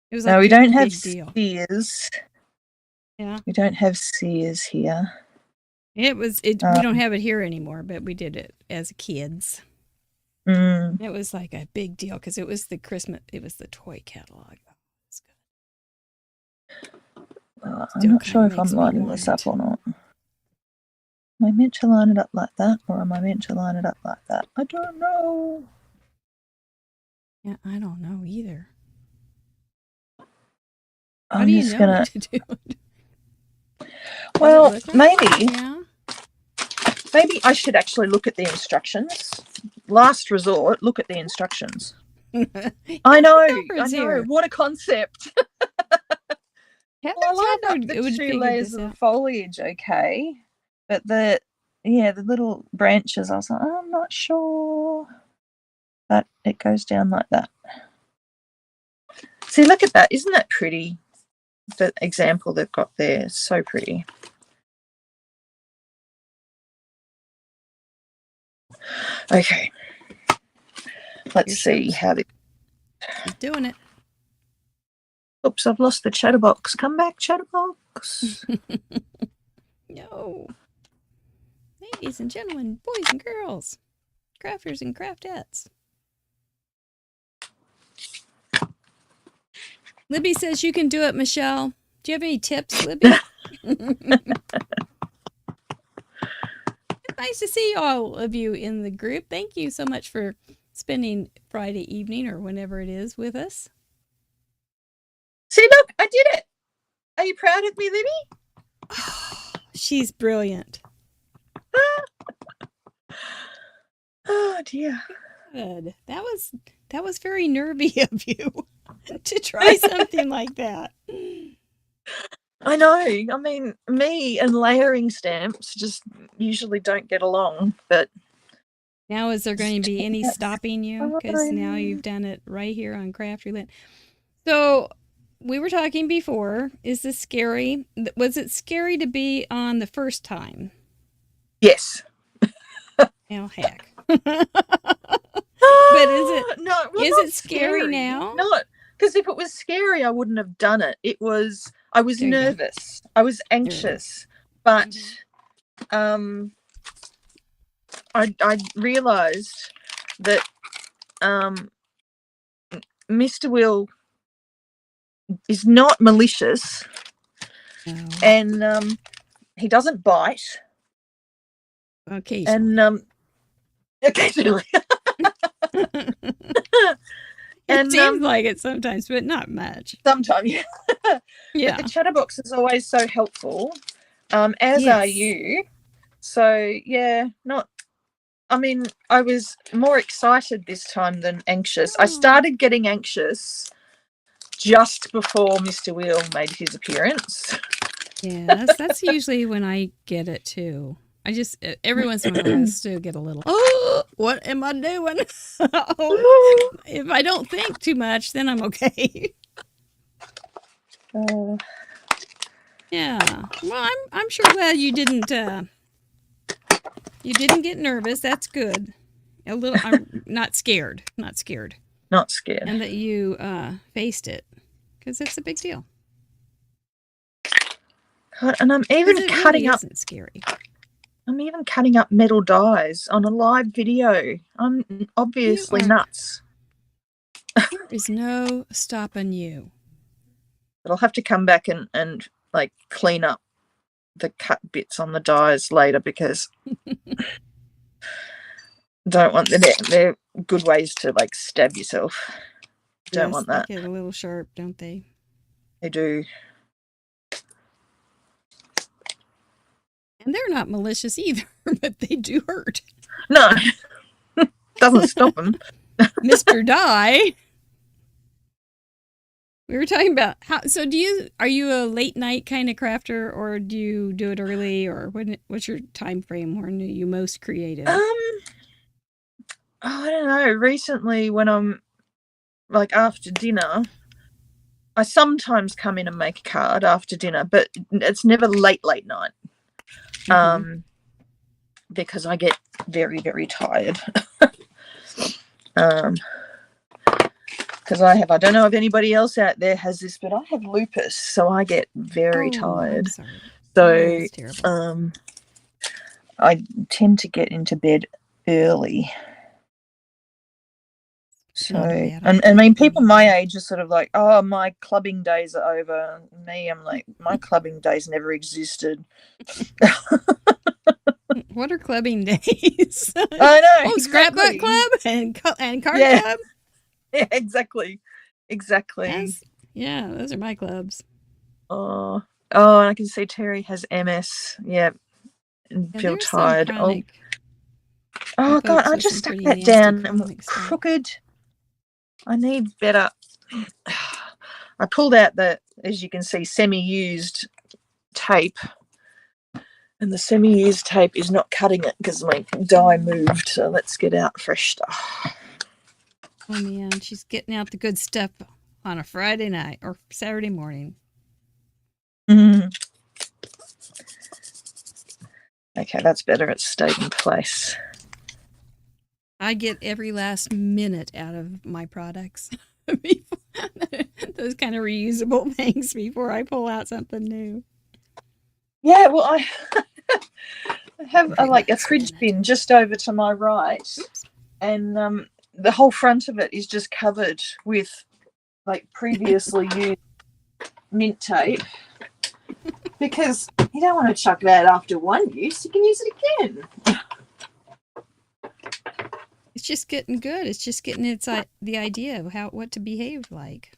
It was like no, we don't have deal. Sears. Yeah, we don't have Sears here. We don't have it here anymore, but we did it as kids. It was like a big deal because it was the toy catalog. It's good. I'm not sure if I'm lining this up or not. Am I meant to line it up like that, or am I meant to line it up like that? I don't know. Yeah, I don't know either. I'm How do you just know gonna. What to do? Well, maybe. Yeah. Maybe I should actually look at the instructions. Last resort, look at the instructions. I know. Here. What a concept. Well, I lined up the 2 layers of foliage, okay, but the little branches, I was like, I'm not sure. But it goes down like that. See, look at that. Isn't that pretty? The example they've got there is so pretty. Okay. Let's see how this. Keep doing it. Oops, I've lost the chatterbox. Come back, chatterbox. No. Ladies and gentlemen, boys and girls, crafters and craftettes. Libby says you can do it, Michelle. Do you have any tips, Libby? It's nice to see all of you in the group. Thank you so much for spending Friday evening or whenever it is with us. See, look, I did it. Are you proud of me, Libby? She's brilliant. Oh, dear. Good. That was very nervy of you to try something like that. I know. I mean, me and layering stamps just usually don't get along, but now is there going to be any stopping you? Because now you've done it right here on Craft Roulette. So we were talking before. Is this scary? Was it scary to be on the first time? Yes. Oh, heck. But is it not scary now? No, because if it was scary, I wouldn't have done it. I was nervous. I was anxious, but I realised that Mr. Will is not malicious, and he doesn't bite. Occasionally. And occasionally. It seems like it sometimes, but not much. Sometimes, yeah. Yeah. But the chatterbox is always so helpful, as are you. So, yeah, I was more excited this time than anxious. I started getting anxious just before Mr. Will made his appearance. Yes, that's usually when I get it too. I just, every once in a while, I still get a little, oh, what am I doing? If I don't think too much, then I'm okay. Yeah. Well, I'm sure glad you didn't get nervous. That's good. A little. I'm not scared. Not scared. Not scared. And that you faced it, because it's a big deal. God, and I'm even cutting up. Isn't scary. I'm even cutting up metal dies on a live video. I'm obviously nuts. There is no stopping you. But I'll have to come back and like clean up the cut bits on the dies later, because don't want they're good ways to like stab yourself. Don't want that. They get a little sharp, don't they? They do. And they're not malicious either, but they do hurt. No, doesn't stop them. Mr. Die. We were talking about how. So, are you a late night kind of crafter, or do you do it early, or what's your time frame? When are you most creative? I don't know. Recently, when I'm like after dinner, I sometimes come in and make a card after dinner, but it's never late night. Because I get very, very tired. Because I don't know if anybody else out there has this, but I have lupus, so I get very tired. I'm sorry. So, I tend to get into bed early. So, and I mean, people my age are sort of like, oh, my clubbing days are over. Me, I'm like, my clubbing days never existed. What are clubbing days? I know. Oh, exactly. Scrapbook club and card club. Yeah, exactly. Yeah, those are my clubs. Oh, and I can see Terry has MS. Yeah, and feel tired. Oh God, I just stuck that down and crooked. I need better. I pulled out as you can see, semi-used tape. And the semi-used tape is not cutting it because my die moved. So let's get out fresh stuff. Oh, man. She's getting out the good stuff on a Friday night or Saturday morning. Mm. Okay, that's better. It's stayed in place. I get every last minute out of my products. Those kind of reusable things before I pull out something new. Yeah, well, I have a fridge bin just over to my right. Oops. And the whole front of it is just covered with like previously used mint tape, because you don't want to chuck that after one use. You can use it again. It's just getting good. It's just getting the idea of what to behave like.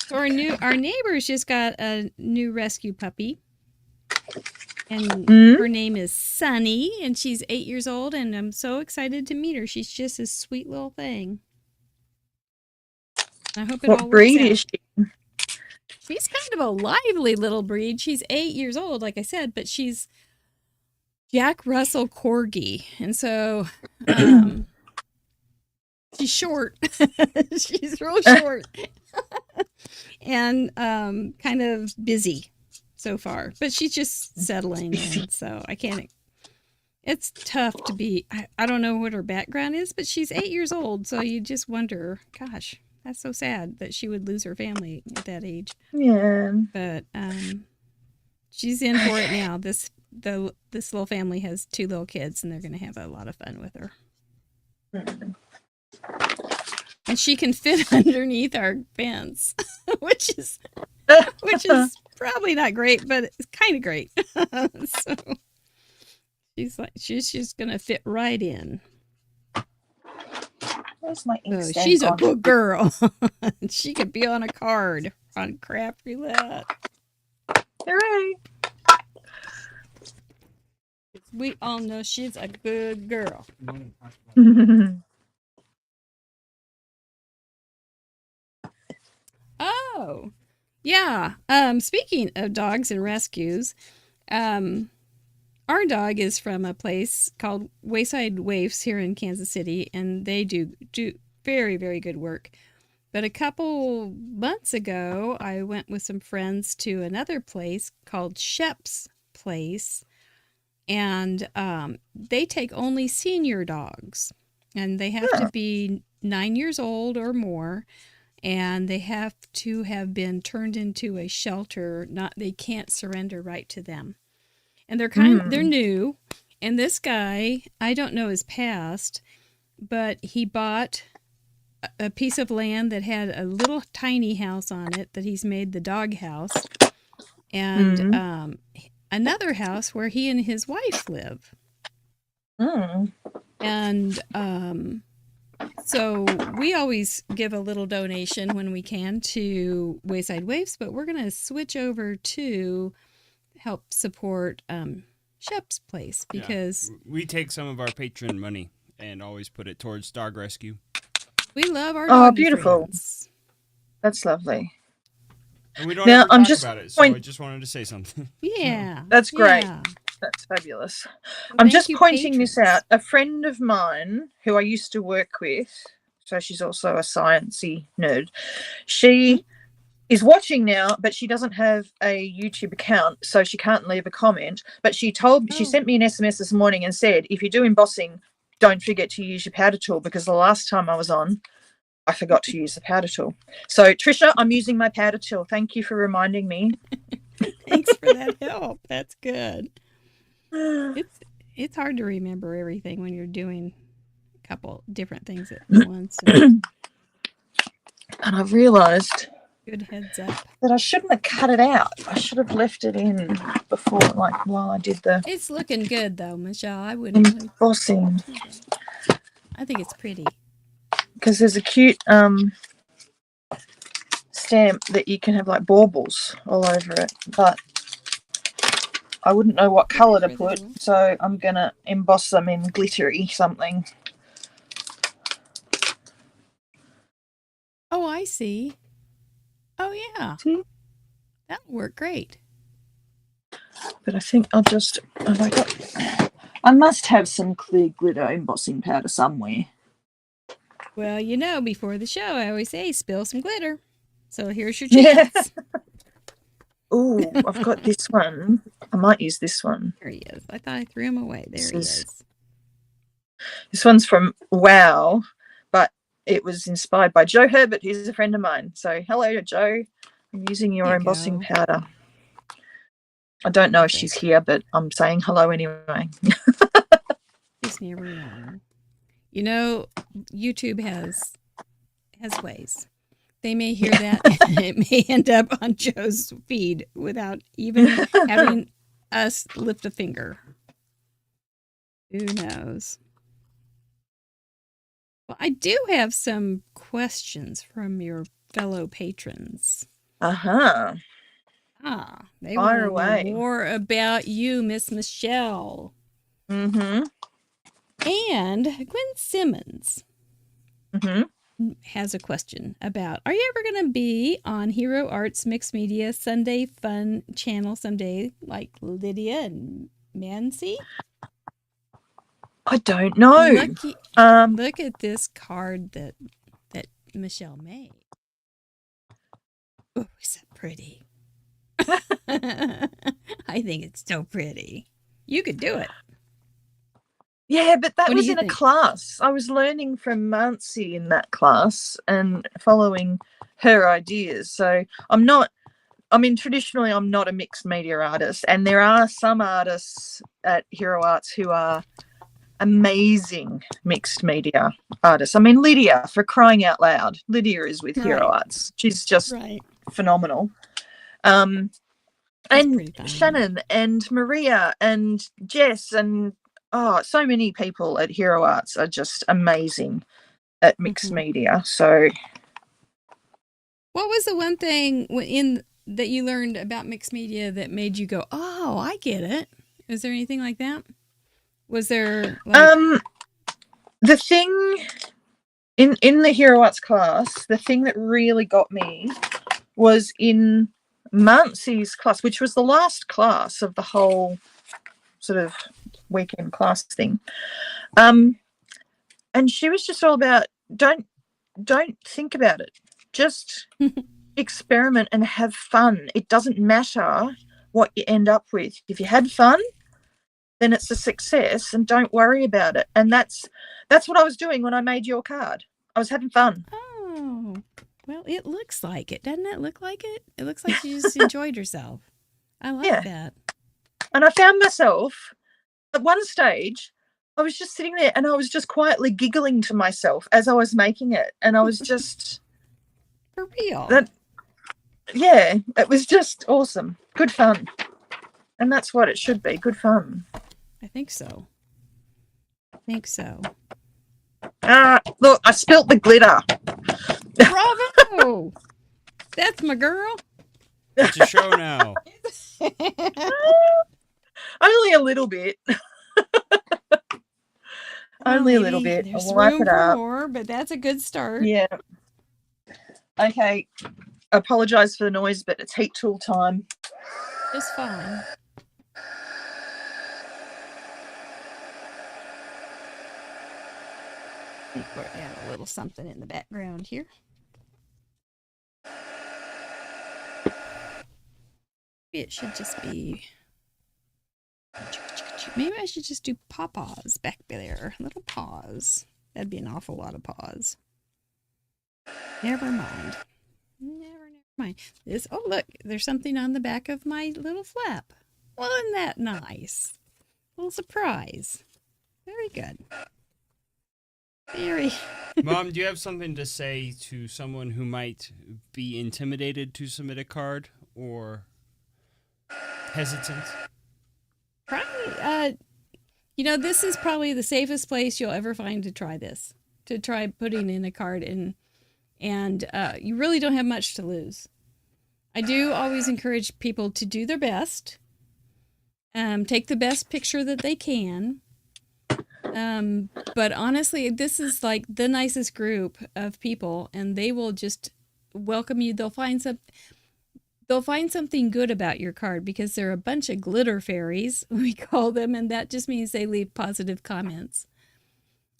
So our neighbors just got a new rescue puppy, and her name is Sunny, and she's 8 years old, and I'm so excited to meet her. She's just a sweet little thing. I hope it all works out. What breed is she? She's kind of a lively little breed. She's 8 years old, like I said, but she's Jack Russell Corgi, and so she's short. She's real short. And kind of busy so far, but she's just settling in, so I can't. It's tough to be. I don't know what her background is, but she's 8 years old, so you just wonder, gosh, that's so sad that she would lose her family at that age. Yeah, but she's in for it now. This little family has 2 little kids, and they're going to have a lot of fun with her. And she can fit underneath our fence, which is probably not great, but it's kind of great. So she's just gonna fit right in. Where's my ink stand? She's a good girl. She could be on a card on Craft Roulette. Hooray! We all know she's a good girl. Oh, yeah. Speaking of dogs and rescues, our our dog is from a place called Wayside Waifs here in Kansas City, and they do very, very good work. But a couple months ago, I went with some friends to another place called Shep's Place, and they take only senior dogs, and they have to be 9 years old or more, and they have to have been turned into a shelter. They can't surrender right to them. And they're new. And this guy, I don't know his past, but he bought a piece of land that had a little tiny house on it that he's made the dog house, and another house where he and his wife live. And so we always give a little donation when we can to Wayside Waves, but we're going to switch over to help support Shep's Place, because we take some of our patron money and always put it towards dog rescue. We love our dog. Oh, beautiful. Friends. That's lovely. And we don't ever talk about it, so I just wanted to say something. Yeah. That's great. Yeah. That's fabulous. Well, I'm thank just you, pointing patrons. this out. A friend of mine who I used to work with, so she's also a sciencey nerd, she is watching now, but she doesn't have a YouTube account, so she can't leave a comment. But she sent me an SMS this morning and said, if you do embossing, don't forget to use your powder tool, because the last time I was on, I forgot to use the powder tool. So, Trisha, I'm using my powder tool. Thank you for reminding me. Thanks for that help. That's good. It's hard to remember everything when you're doing a couple different things at once. And I've realised Good heads up. that I shouldn't have cut it out. I should have left it in before, while I did the It's looking good though, Michelle. I wouldn't. embossing. I think it's pretty. Because there's a cute stamp that you can have like baubles all over it, but I wouldn't know what colour to put, so I'm going to emboss them in glittery something. Oh, I see. Oh, yeah. See? That'll work great. But I think I'll just... I must have some clear glitter embossing powder somewhere. Well, before the show, I always say, spill some glitter. So here's your chance. Oh, I've got this one. I might use this one. There he is. I thought I threw him away. There he is. This one's from Wow, but it was inspired by Joe Herbert, who's a friend of mine. So hello to Joe. I'm using your embossing powder. I don't know if she's here, but I'm saying hello anyway. Just never know. YouTube has ways. They may hear that and it may end up on Joe's feed without even having us lift a finger. Who knows? Well, I do have some questions from your fellow patrons. Uh-huh. They Fire want to know away. more about you, Miss Michelle. Mm-hmm. And Gwen Simmons has a question about, are you ever going to be on Hero Arts Mixed Media Sunday Fun channel someday, like Lydia and Mancy? I don't know. Look at this card that Michelle made. Oh, is that pretty? I think it's so pretty. You could do it. Yeah, but that What do was you in a think? class. I was learning from Mancy in that class and following her ideas. So traditionally I'm not a mixed media artist, and there are some artists at Hero Arts who are amazing mixed media artists. I mean, Lydia, for crying out loud. Lydia is with Hero Arts. She's just phenomenal. And Shannon and Maria and Jess and so many people at Hero Arts are just amazing at mixed media. So what was the one thing that you learned about mixed media that made you go, oh, I get it? Is there anything like that? Was there the thing in the Hero Arts class, the thing that really got me was in Mancy's class, which was the last class of the whole sort of weekend class thing. And she was just all about don't think about it. Just experiment and have fun. It doesn't matter what you end up with. If you had fun, then it's a success, and don't worry about it. And that's what I was doing when I made your card. I was having fun. Oh, well, it looks like it. Doesn't it look like it? It looks like you just enjoyed yourself. I like that. And I found myself at one stage, I was just sitting there and I was just quietly giggling to myself as I was making it. And I was just... For real. It was just awesome. Good fun. And that's what it should be. Good fun. I think so. Look, I spilt the glitter. Bravo! That's my girl. It's a show now. Only a little bit. Only a little bit. There's I'll wipe room it for up. more, but that's a good start. Yeah. Okay. I apologise for the noise, but it's heat tool time. Just fine. I think we're add a little something in the background here. It should just be... Maybe I should just do paws back there. Little paws. That'd be an awful lot of paws. Never mind. Never mind. This. Oh, look. There's something on the back of my little flap. Well, isn't that nice? A little surprise. Very good. Very. Mom, do you have something to say to someone who might be intimidated to submit a card or hesitant? Probably, this is probably the safest place you'll ever find to try this. To try putting in a card and you really don't have much to lose. I do always encourage people to do their best. Take the best picture that they can. But honestly, this is like the nicest group of people, and they will just welcome you. They'll find something good about your card because they're a bunch of glitter fairies, we call them, and that just means they leave positive comments.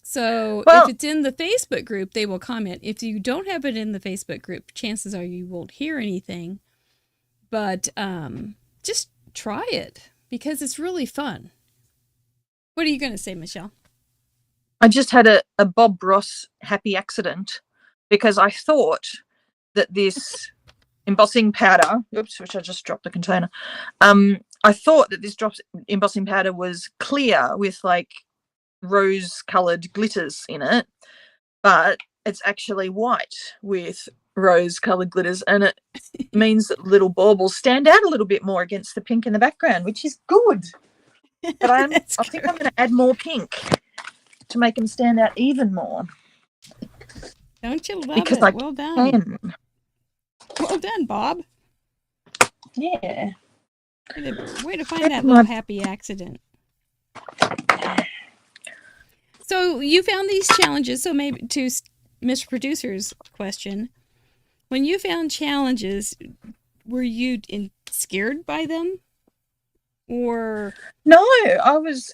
So if it's in the Facebook group, they will comment. If you don't have it in the Facebook group, chances are you won't hear anything. But just try it because it's really fun. What are you going to say, Michelle? I just had a Bob Ross happy accident because I thought that this embossing powder, which I just dropped the container. I thought that this embossing powder was clear with like rose-coloured glitters in it, but it's actually white with rose-coloured glitters, and it means that little baubles stand out a little bit more against the pink in the background, which is good. But I think I'm going to add more pink to make them stand out even more. Don't you love because it? Well done. Can. Well done, Bob. Yeah. Way to find that little happy accident. So you found these challenges. So maybe to Mr. Producer's question, when you found challenges, were you scared by them? Or no, I was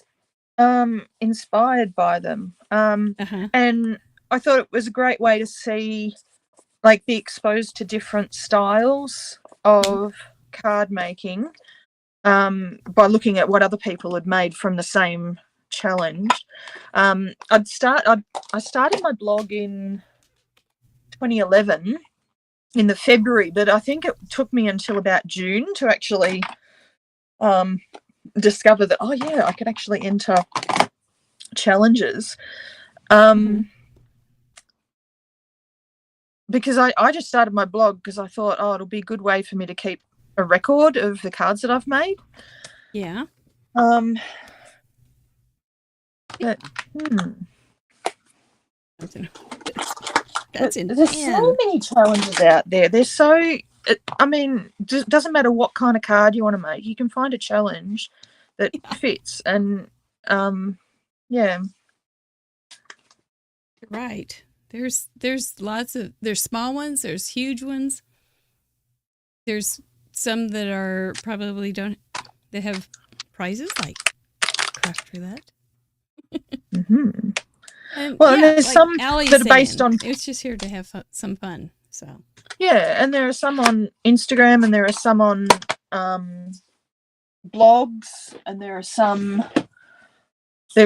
inspired by them. And I thought it was a great way to see, like, be exposed to different styles of card making by looking at what other people had made from the same challenge. I started my blog in 2011 in the February, but I think it took me until about June to actually discover that, oh yeah, I could actually enter challenges. Because I just started my blog because I thought, oh, it'll be a good way for me to keep a record of the cards that I've made. Yeah. But that's intense. There's so many challenges out there. There's doesn't matter what kind of card you want to make. You can find a challenge that fits, and yeah. Right. There's small ones, there's huge ones. There's some that are probably that have prizes like craft roulette. Mm-hmm. And Well, and there's like some Allie's that are based saying, on it's just here to have some fun. So and there are some on Instagram, and there are some on blogs, and there are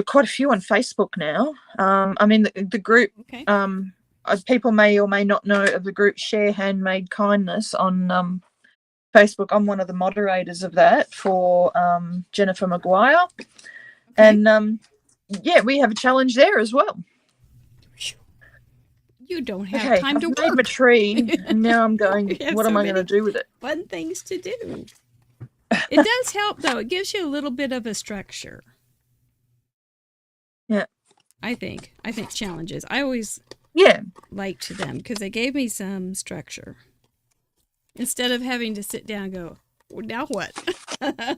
quite a few on Facebook now. I mean, the group. okay. People may or may not know of the group Share Handmade Kindness on Facebook. I'm one of the moderators of that for Jennifer Maguire, and we have a challenge there as well. You don't have time to I've work. made my tree, and now I'm going. What am I going to do with it? Fun things to do. It does help, though. It gives you a little bit of a structure. Yeah, I think challenges. I always liked them because they gave me some structure instead of having to sit down and go, well, now what? I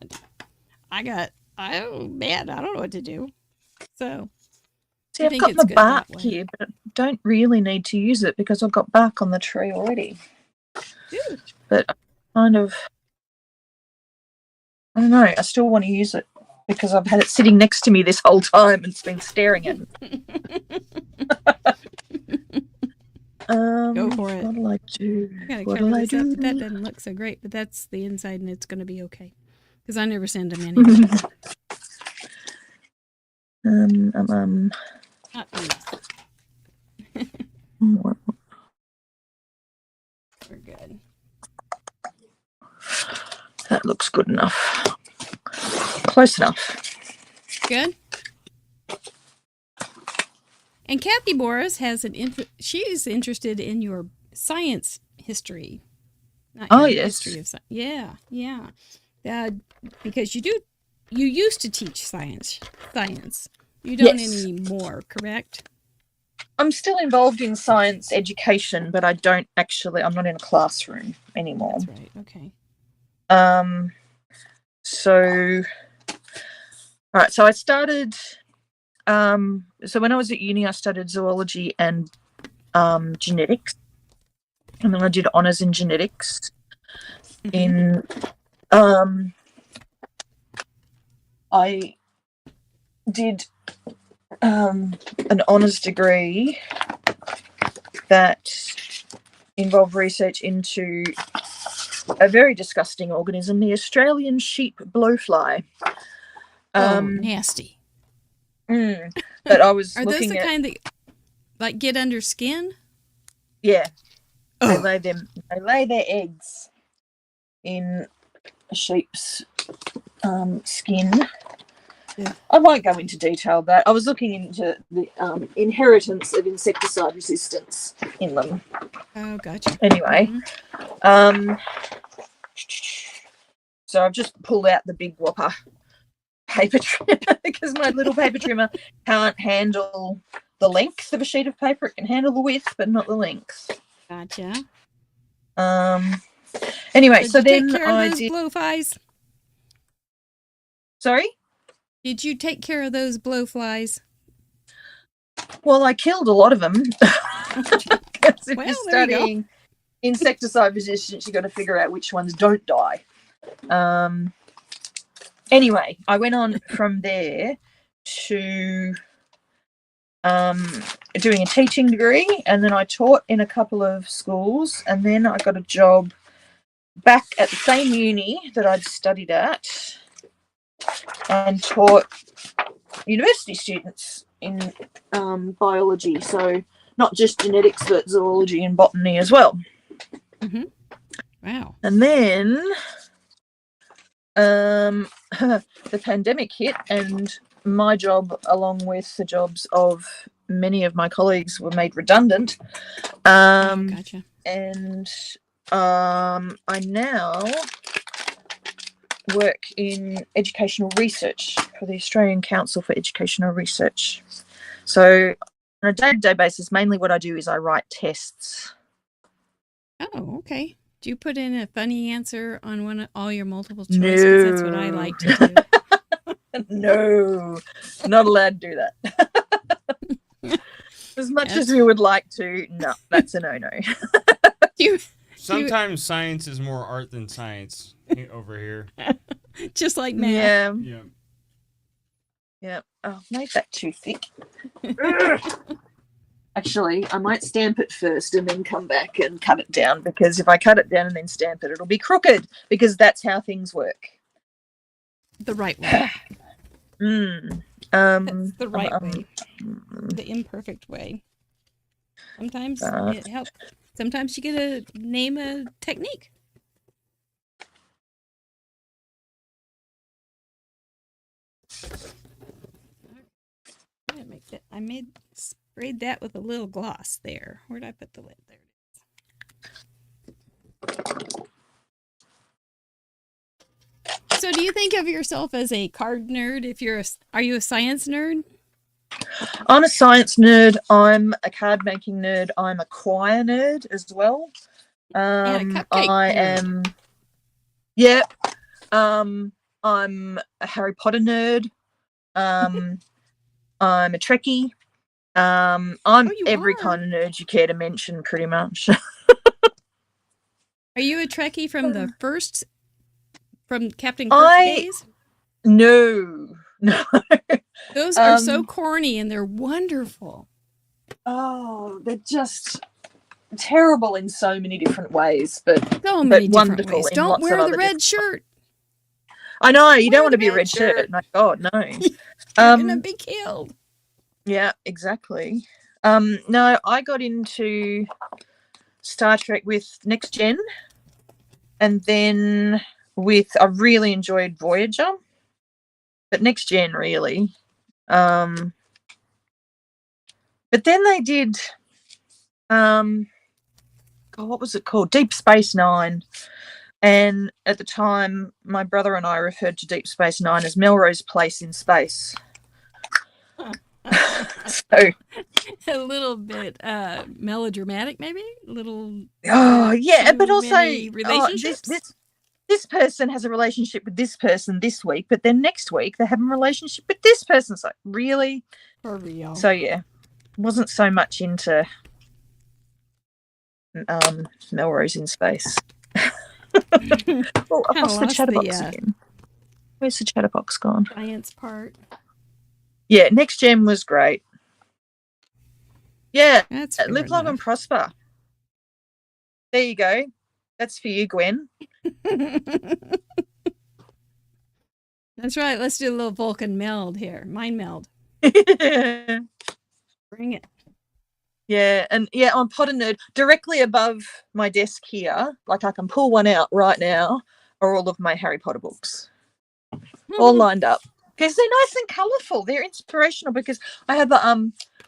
don't know what to do. So see, I've got my bark here, but I don't really need to use it because I've got bark on the tree already. Dude. But I don't know, I still want to use it because I've had it sitting next to me this whole time and it's been staring at me. Go for it. What will I do? I gotta cover this up, but that doesn't look so great. But that's the inside, and it's going to be okay because I never send them anyway. Not me. We're good. That looks good enough. Close enough. Good. And Kathy Boris has she's interested in your science history. Not your history of science. Yeah. Because you used to teach science. You don't anymore, correct? I'm still involved in science education, but I'm not in a classroom anymore. That's right. Okay. So I started, so when I was at uni, I studied zoology and genetics, and then I did honours in genetics. I did an honours degree that involved research into a very disgusting organism, the Australian sheep blowfly. Nasty. That I was Are those the kind that like get under skin? Yeah. They lay their eggs in a sheep's skin. Yeah. I won't go into detail, but I was looking into the inheritance of insecticide resistance in them. Oh, gotcha. Anyway, so I've just pulled out the big whopper paper trimmer because my little paper trimmer can't handle the length of a sheet of paper. It can handle the width, but not the length. Gotcha. Anyway, so then take care of those blowflies. Sorry? Did you take care of those blowflies? Well, I killed a lot of them. Because if you're studying insecticide resistance, you've got to figure out which ones don't die. Anyway, I went on from there to doing a teaching degree, and then I taught in a couple of schools, and then I got a job back at the same uni that I'd studied at and taught university students in biology, so not just genetics but zoology and botany as well. Mm-hmm. Wow. And then the pandemic hit, and my job, along with the jobs of many of my colleagues, were made redundant. Gotcha. And I now work in educational research for the Australian Council for Educational Research. So on a day-to-day basis, mainly what I do is I write tests. Oh, okay. Do you put in a funny answer on all your multiple choice? Because that's what I like to do. No, not allowed to do that. As much as we would like to, no, that's a no-no. Sometimes science is more art than science over here. Just like math. Yeah. Yeah. Oh, made that too thick. Actually, I might stamp it first and then come back and cut it down, because if I cut it down and then stamp it, it'll be crooked, because that's how things work. The right way. That's the right way. The imperfect way. Sometimes it helps. Sometimes you get to name a technique. I sprayed that with a little gloss there. Where'd I put the lid? There it is. So do you think of yourself as a card nerd? Are you a science nerd? I'm a science nerd. I'm a card making nerd. I'm a choir nerd as well. And a cupcake I nerd. am. Yeah. I'm a Harry Potter nerd. I'm a Trekkie. I'm every kind of nerd you care to mention, pretty much. Are you a Trekkie from Captain Kirk days? No. Those are so corny and they're wonderful. Oh, they're just terrible in so many different ways, but wonderful ways. Don't wear the red shirt. I know, you don't want to be a red shirt. My God, no. You're gonna be killed. Yeah, exactly. No, I got into Star Trek with Next Gen, and then I really enjoyed Voyager, but Next Gen really. But then they did, what was it called? Deep Space Nine. And at the time, my brother and I referred to Deep Space Nine as Melrose Place in space. So a little bit melodramatic, maybe a little. But also relationships. This person has a relationship with this person this week, but then next week they have a relationship with this person. It's like, really? For real. So yeah, wasn't so much into Melrose in space. Oh, I've lost the chatterbox again. Where's the chatterbox gone? Science part. Yeah, Next Gen was great. Yeah, that's live long and prosper. There you go. That's for you, Gwen. That's right. Let's do a little Vulcan meld here. Mind meld. Bring it. Yeah, and I'm Potter nerd. Directly above my desk here, like I can pull one out right now, are all of my Harry Potter books. All lined up. Because they're nice and colourful. They're inspirational, because I have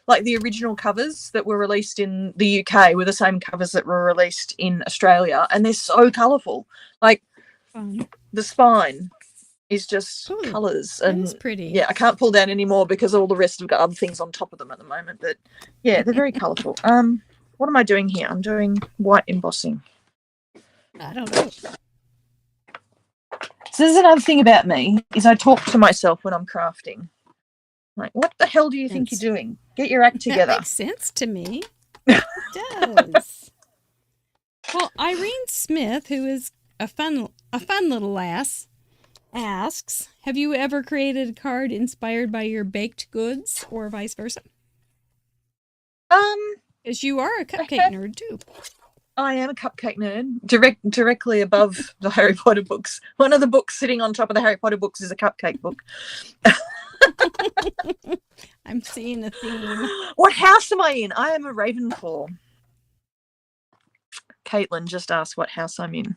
like the original covers that were released in the UK were the same covers that were released in Australia, and they're so colourful. Like the spine is just colours, and that's pretty. Yeah, I can't pull down any more because all the rest have got other things on top of them at the moment. But yeah, they're very colourful. What am I doing here? I'm doing white embossing. I don't know. So this is another thing about me, is I talk to myself when I'm crafting. Like, what the hell do you think you're doing? Get your act together. That makes sense to me. It does. Well, Irene Smith, who is a fun little lass, asks, have you ever created a card inspired by your baked goods or vice versa? Because you are a cupcake nerd too. I am a cupcake nerd. Directly above the Harry Potter books. One of the books sitting on top of the Harry Potter books is a cupcake book. I'm seeing a theme. What house am I in? I am a Ravenclaw. Caitlin just asked what house I'm in.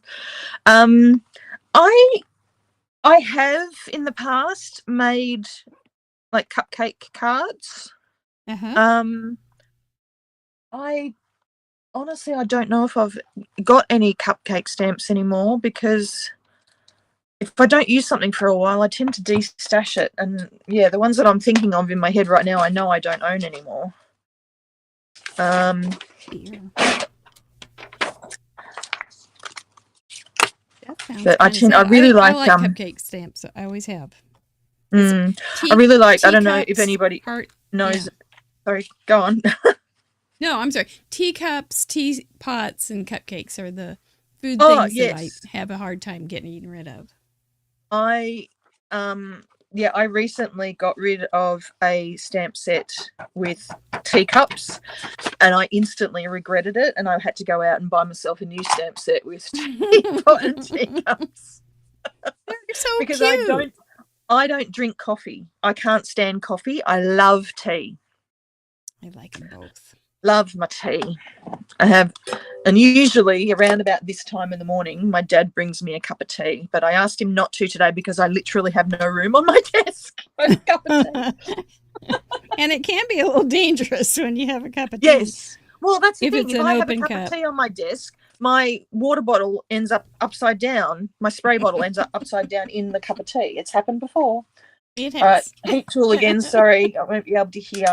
I have in the past made like cupcake cards. Honestly, I don't know if I've got any cupcake stamps anymore, because if I don't use something for a while, I tend to de-stash it. And yeah, the ones that I'm thinking of in my head right now, I know I don't own anymore. But I really like cupcake stamps. I always have. I really like. I don't know if anybody knows. Yeah. Sorry, go on. No, I'm sorry. Teacups, teapots, and cupcakes are the food things that I have a hard time getting rid of. I I recently got rid of a stamp set with teacups, and I instantly regretted it, and I had to go out and buy myself a new stamp set with teapot and teacups. They're so Because cute. I don't drink coffee. I can't stand coffee. I love tea. I like them both. Love my tea. And usually around about this time in the morning, my dad brings me a cup of tea. But I asked him not to today because I literally have no room on my desk for a cup of tea. And it can be a little dangerous when you have a cup of tea. Yes. Well, that's the If thing. it's If an I have a open cup cup. of tea on my desk, my water bottle ends up upside down. My spray bottle ends up upside down in the cup of tea. It's happened before. It All right, has. heat tool again. Sorry, I won't be able to hear.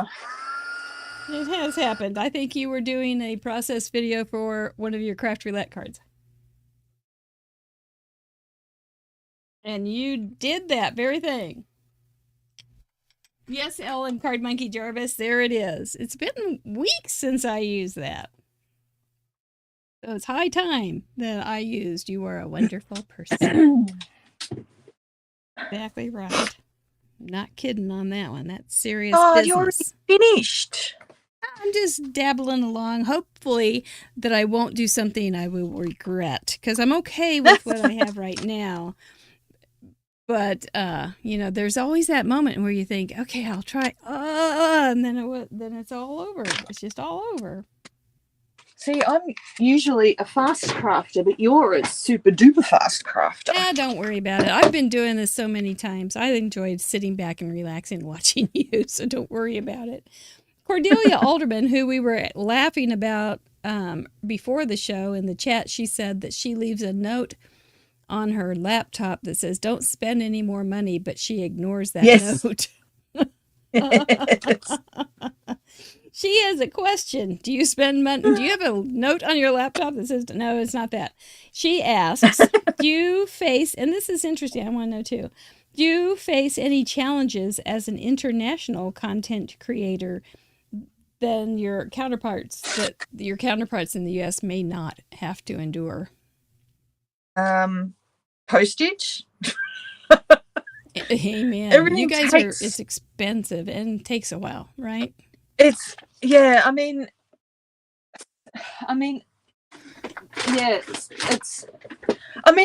It has happened. I think you were doing a process video for one of your craft roulette cards. And you did that very thing. Yes, Ellen Card Monkey Jarvis, there it is. It's been weeks since I used that. So it's high time that I used. You are a wonderful person. Exactly right. Not kidding on that one. That's serious You're already business. finished. I'm just dabbling along. Hopefully that I won't do something I will regret, because I'm okay with what I have right now. But there's always that moment where you think, okay, I'll try, and then it's all over. It's just all over. See, I'm usually a fast crafter, but you're a super duper fast crafter. Don't worry about it. I've been doing this so many times. I enjoyed sitting back and relaxing watching you, so don't worry about it. Cordelia Alderman, who we were laughing about before the show in the chat, she said that she leaves a note on her laptop that says, "Don't spend any more money," but she ignores that note. She has a question. Do you spend money? Do you have a note on your laptop that says, no, it's not that. She asks, do you face, and this is interesting, I want to know too, do you face any challenges as an international content creator than your counterparts that your counterparts in the U.S. may not have to endure? Postage. Amen. Everything you guys it's expensive and takes a while, right? It's I mean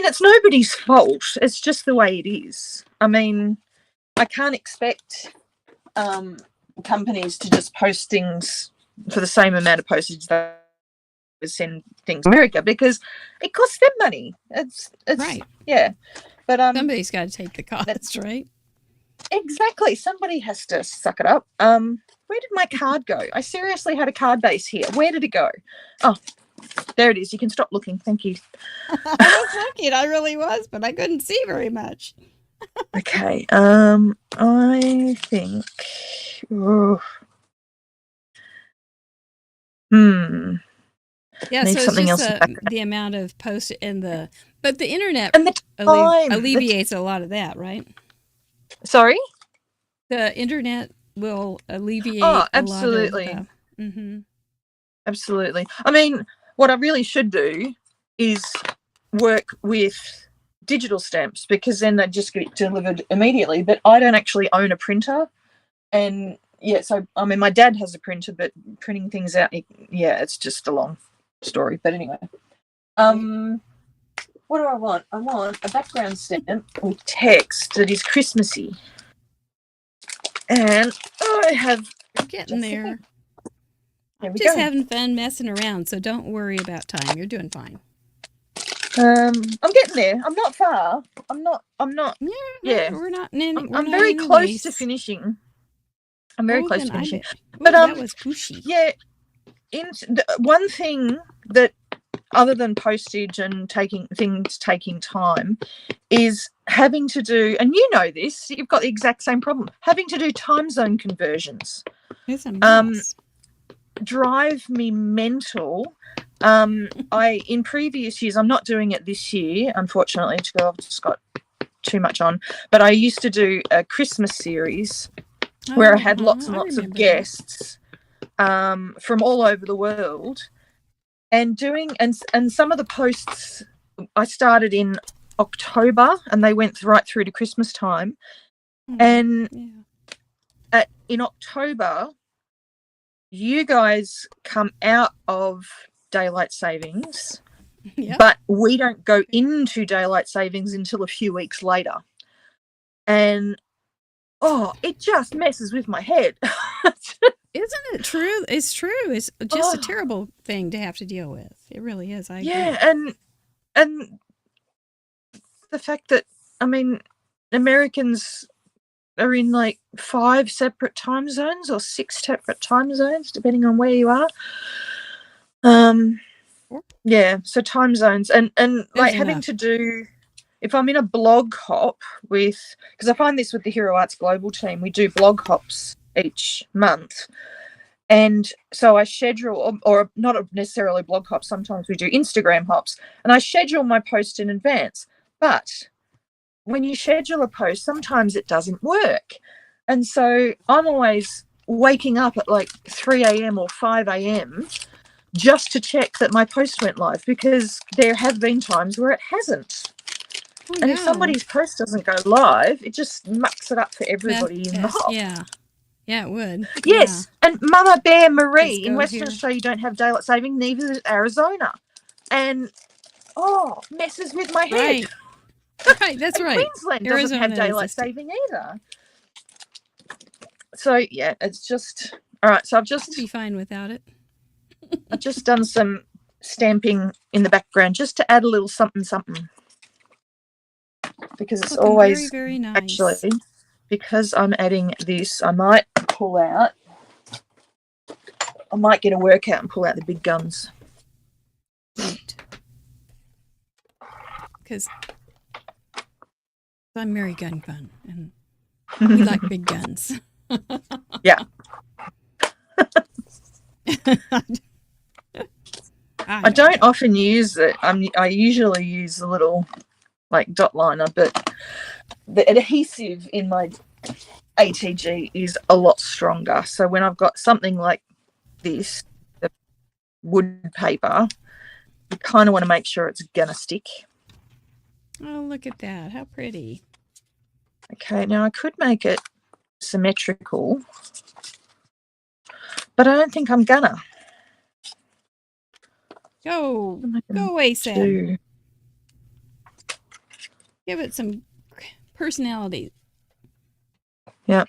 it's nobody's fault. It's just the way it is. I mean, I can't expect companies to just post things for the same amount of postage they send things to America, because it costs them money. It's right. Yeah. But somebody's got to take the cost, right? Exactly. Somebody has to suck it up. Where did my card go? I seriously had a card base here. Where did it go? Oh, there it is. You can stop looking. Thank you. I was looking. I really was, but I couldn't see very much. Okay. I think. Yeah, need so something it's else just the amount of post but the internet and the time alleviates a lot of that, right? Sorry? The internet will alleviate absolutely. a lot of mm-hmm. Absolutely. I mean, what I really should do is work with digital stamps, because then they just get delivered immediately. But I don't actually own a printer. And so I mean, my dad has a printer, but printing things out, it's just a long story. But anyway, what do I want? I want a background stamp with text that is Christmassy. And I have... You're getting there. I'm just having fun messing around, so don't worry about time. You're doing fine. I'm getting there. I'm not far. I'm not. We're not. I'm very close to finishing. I'm very close to finishing. But that was pushy. Yeah. One thing that, other than postage and taking time, is having to do, and you know this, you've got the exact same problem, having to do time zone conversions. It's a mess. Drive me mental. In previous years, I'm not doing it this year, unfortunately, because I've just got too much on, but I used to do a Christmas series where I had lots and lots of guests from all over the world, and some of the posts I started in October and they went right through to Christmas time. And Yeah. in October, you guys come out of daylight savings, Yep. but we don't go into daylight savings until a few weeks later. And, it just messes with my head. Isn't it true? It's true. It's just a terrible thing to have to deal with. It really is. I agree. Yeah, and the fact that, I mean, Americans are in like 5 separate time zones or 6 separate time zones, depending on where you are. Yeah, so time zones and like having to do, if I'm in a blog hop with, because I find this with the Hero Arts Global team, we do blog hops each month. And so I schedule, or not necessarily blog hops, sometimes we do Instagram hops, and I schedule my post in advance. But when you schedule a post, sometimes it doesn't work. And so I'm always waking up at like 3 a.m. or 5 a.m. just to check that my post went live, because there have been times where it hasn't. Oh, and if somebody's post doesn't go live, it just mucks it up for everybody in the hop. Yeah. Yeah, it would. Yes. Yeah. And Mama Bear Marie, in Western here. Australia, you don't have daylight saving, neither does Arizona. And, messes with my head. Right, that's and right. Queensland Arizona doesn't have daylight saving either. So, yeah, it's just... All right, so I'll be fine without it. I've just done some stamping in the background just to add a little something. Because it's looking always... very, very nice. Actually, because I'm adding this, I might pull out... I might get a workout and pull out the big guns. Right. Because I'm Mary Gun Fun, and we like big guns. Yeah. I don't often use it. I usually use a little like dot liner, but the adhesive in my ATG is a lot stronger. So when I've got something like this, the wood paper, you kind of want to make sure it's gonna stick. Oh, look at that. How pretty. Okay, now I could make it symmetrical, but I don't think I'm gonna. Go away, Sam. Give it some personality. Yeah.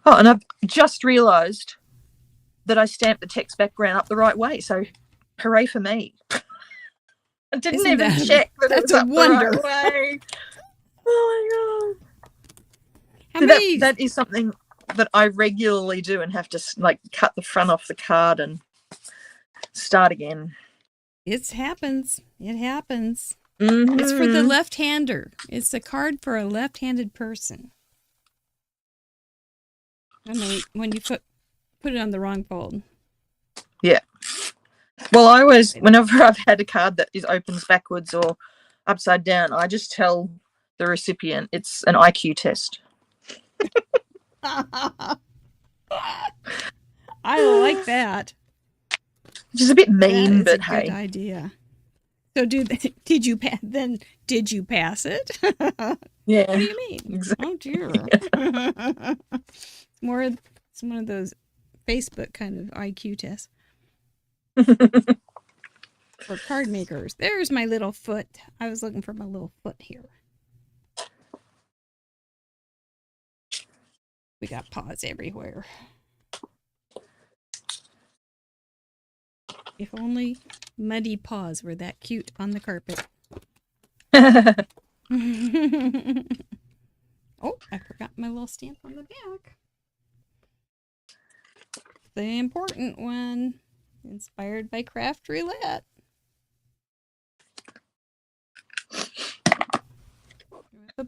Oh, and I've just realised that I stamped the text background up the right way, so hooray for me. I didn't even check that it was up the right way. Oh my God. So that is something that I regularly do and have to like cut the front off the card and start again. It happens. It happens. Mm-hmm. It's for the left-hander. It's a card for a left-handed person. When you put it on the wrong fold. Yeah. Well, I always, whenever I've had a card that opens backwards or upside down, I just tell the recipient it's an IQ test. I like that. Which is a bit mean, but hey. Good idea. So did you pass it? Yeah. What do you mean? Exactly. Oh dear. It's one of those Facebook kind of IQ tests. For card makers. There's my little foot. I was looking for my little foot here. We got paws everywhere. If only muddy paws were that cute on the carpet. Oh, I forgot my little stamp on the back. The important one. Inspired by Craft Roulette. A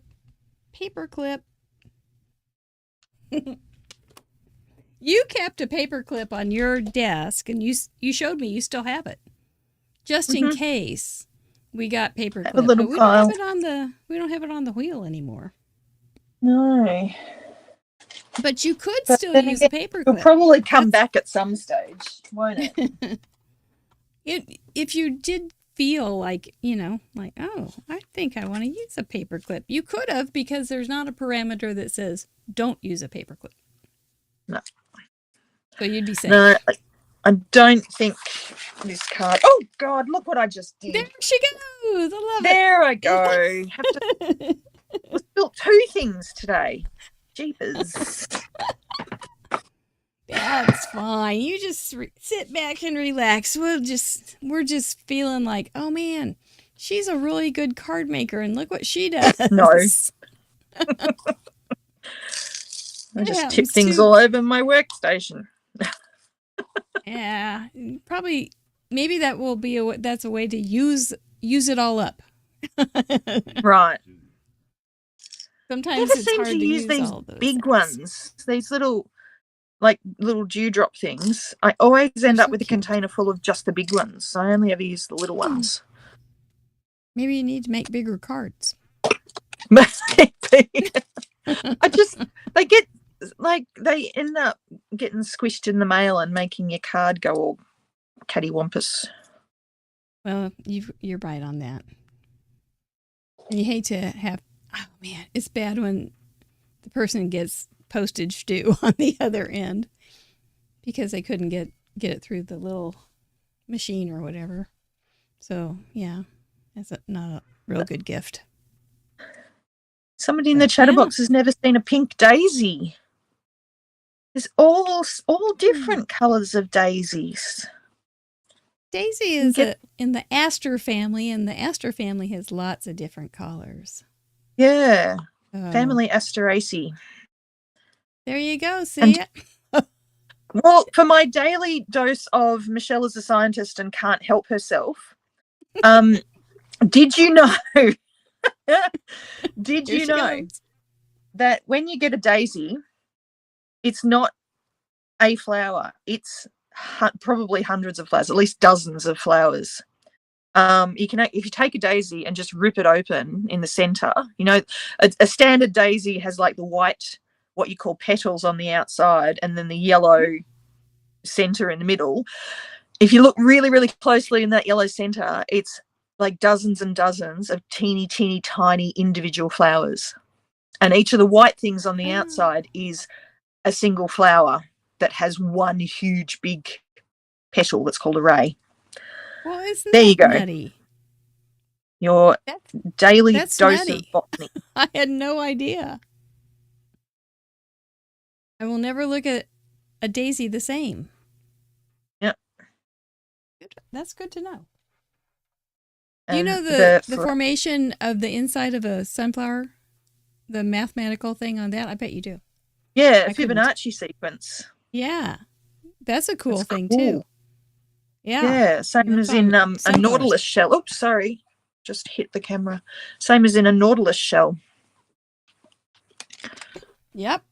paper clip. You kept a paper clip on your desk, and you showed me you still have it, just in case we got paper clip. But we don't have it on the wheel anymore. No. But you could still use a paper clip. It'll probably come back at some stage, won't it? If you did feel like, like, oh, I think I want to use a paperclip. You could have, because there's not a parameter that says don't use a paperclip. No. So you'd be safe. No, I don't think this card. Oh God! Look what I just did. There she goes. I love there I go. We've built 2 things today. Jeepers. That's fine. You just sit back and relax. We're just feeling like, oh man, she's a really good card maker, and look what she does. No. I just tip things all over my workstation. Yeah, probably. Maybe that will be that's a way to use it all up. Right. Sometimes it's hard to use these all those big things. ones. These little dewdrop things. I always end up with a container full of just the big ones. I only ever use the little ones. Maybe you need to make bigger cards. They end up getting squished in the mail and making your card go all cattywampus. Well, you're right on that. And you hate to have, oh man, it's bad when the person gets postage due on the other end because they couldn't get it through the little machine or whatever. So yeah, that's not a real good gift. Somebody in the chatterbox has never seen a pink daisy. There's all different colours of daisies. Daisy is in the aster family, and the aster family has lots of different colors. Yeah, family Asteraceae. There you go. See it? Well, for my daily dose of Michelle is a scientist and can't help herself, did you know? Did you know that when you get a daisy, it's not a flower, it's probably hundreds of flowers, at least dozens of flowers. If you take a daisy and just rip it open in the center, a standard daisy has like the white, what you call petals on the outside, and then the yellow center in the middle. If you look really, really closely in that yellow center, it's like dozens and dozens of teeny, teeny, tiny individual flowers. And each of the white things on the outside is a single flower that has one huge, big petal that's called a ray. Well, isn't there you go. Nutty? Your daily dose nutty. of botany. I had no idea. I will never look at a daisy the same. Yep. That's good to know. And you know the formation of the inside of a sunflower? The mathematical thing on that? I bet you do. Yeah, Fibonacci sequence. Yeah. That's a cool thing too. Yeah. Yeah, same as in a nautilus shell. Oops, sorry. Just hit the camera. Same as in a nautilus shell. Yep.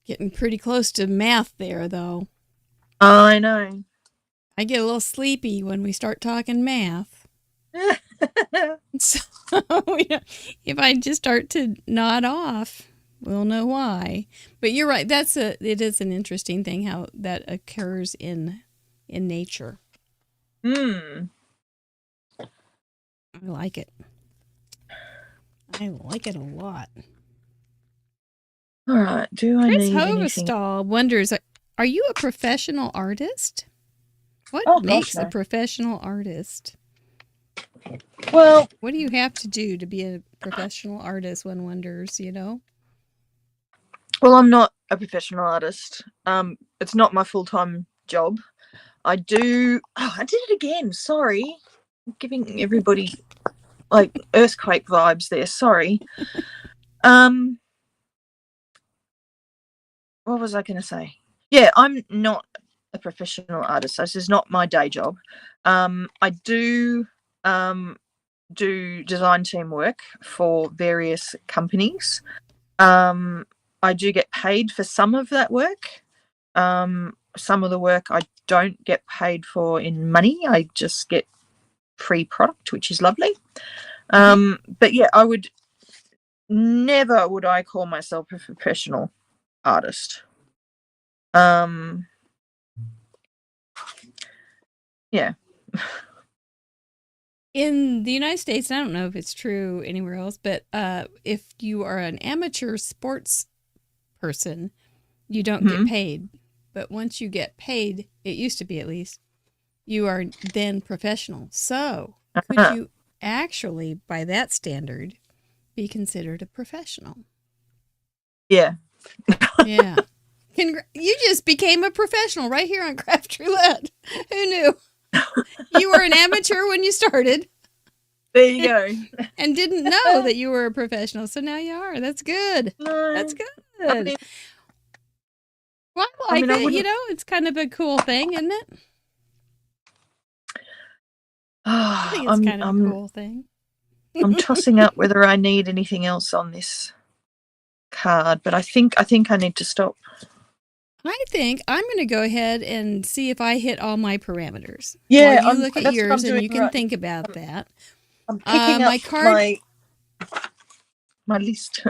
Getting pretty close to math there, though. I know. I get a little sleepy when we start talking math. So, if I just start to nod off, we'll know why. But you're right. It is an interesting thing how that occurs in nature. I like it. I like it a lot. All right. Do I Chris need Hovestall wonders, are you a professional artist? What makes a professional artist? Well, what do you have to do to be a professional artist, one wonders, Well, I'm not a professional artist. It's not my full-time job. I did it again. Sorry. I'm giving everybody like earthquake vibes there. Sorry. What was I going to say? Yeah, I'm not a professional artist. This is not my day job. I do design team work for various companies. I do get paid for some of that work. Some of the work I don't get paid for in money. I just get free product, which is lovely. But yeah, never would I call myself a professional artist. Yeah. In the United States, I don't know if it's true anywhere else, but if you are an amateur sports person, you don't get paid. But once you get paid, it used to be at least, you are then professional. So could you actually, by that standard, be considered a professional? Yeah. Yeah. You just became a professional right here on Craft Roulette. Who knew? You were an amateur when you started. There you go. And didn't know that you were a professional. So now you are. That's good. No, That's good. I mean, Well, I like it. You know, it's kind of a cool thing, isn't it? I think it's kind of a cool thing. I'm tossing up whether I need anything else on this card, but I think I need to stop. I think I'm going to go ahead and see if I hit all my parameters. Yeah, you look at yours and you can think about that. I'm picking my up card. My list.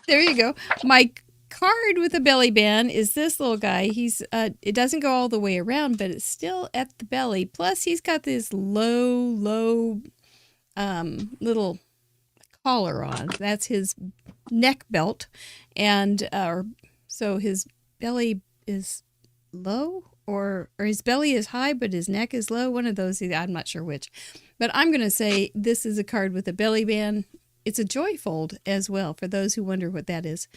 There you go. My card with a belly band is this little guy. He's it doesn't go all the way around, but it's still at the belly. Plus, he's got this low little collar on. That's his neck belt, and so his belly is low, or his belly is high, but his neck is low. One of those. I'm not sure which, but I'm going to say this is a card with a belly band. It's a joyfold as well, for those who wonder what that is.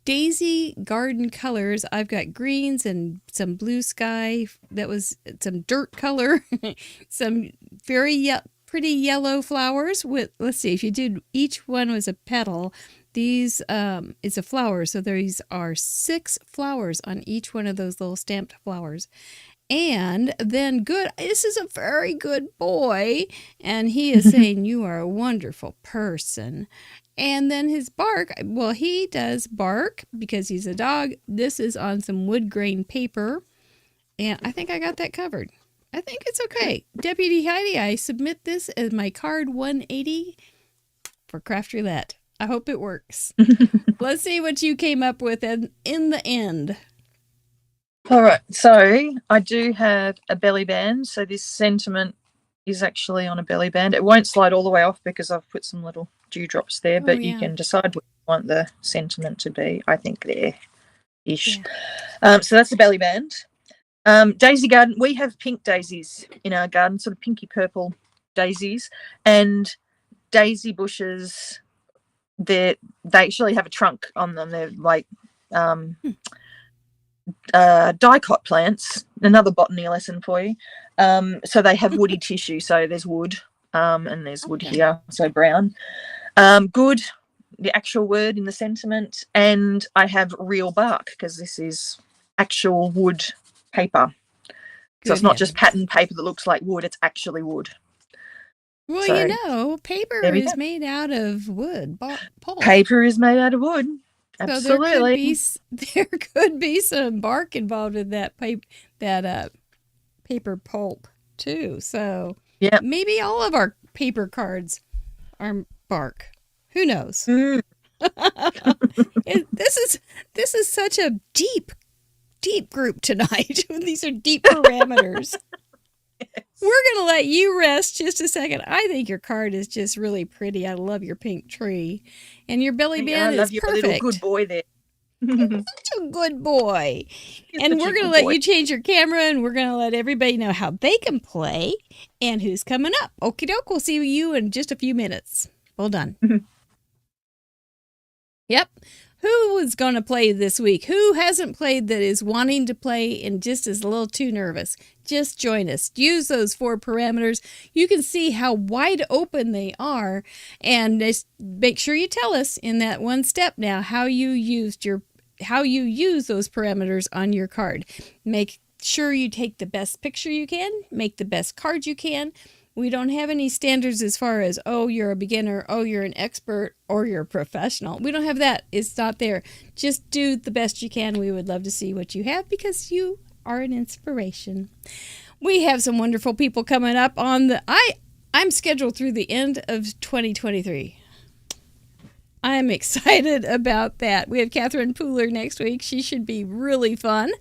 Daisy garden colors. I've got greens and some blue sky. That was some dirt color. Some very pretty yellow flowers. With, let's see, if you did, each one was a petal. These is a flower, so these are 6 flowers on each one of those little stamped flowers. And then this is a very good boy, and he is saying you are a wonderful person. And then his bark, well, he does bark because he's a dog. This is on some wood grain paper, and I think I got that covered. I think it's okay. Deputy Heidi, I submit this as my card 180 for Craft Roulette. I hope it works. Let's see what you came up with in the end. All right, so I do have a belly band. So this sentiment is actually on a belly band. It won't slide all the way off because I've put some little dewdrops there, but you can decide what you want the sentiment to be. I think there-ish. Yeah. So that's the belly band. Daisy garden, we have pink daisies in our garden, sort of pinky purple daisies, and daisy bushes, they actually have a trunk on them. They're like dicot plants, another botany lesson for you. So they have woody tissue, so there's wood and there's wood here, so brown. Good, the actual word in the sentiment, and I have real bark because this is actual wood paper. So it's not just pattern paper that looks like wood, it's actually wood. Well, so, paper is made out of wood. Pulp. Paper is made out of wood. Absolutely. So there could be some bark involved in that paper pulp too. So maybe all of our paper cards are bark. Who knows? This is such a deep group tonight. These are deep parameters. Yes. We're going to let you rest just a second. I think your card is just really pretty. I love your pink tree. And your belly band is perfect. I love your little good boy there. Such a good boy. And we're going to let you change your camera, and we're going to let everybody know how they can play and who's coming up. Okie doke. We'll see you in just a few minutes. Well done. Yep. Who is going to play this week? Who hasn't played that is wanting to play and just is a little too nervous? Just join us. Use those 4 parameters. You can see how wide open they are, and just make sure you tell us in that one step now how you use those parameters on your card. Make sure you take the best picture you can, make the best card you can. We don't have any standards as far as, oh, you're a beginner, oh, you're an expert, or you're a professional. We don't have that. It's not there. Just do the best you can. We would love to see what you have because you are an inspiration. We have some wonderful people coming up on I'm scheduled through the end of 2023. I'm excited about that. We have Catherine Pooler next week. She should be really fun.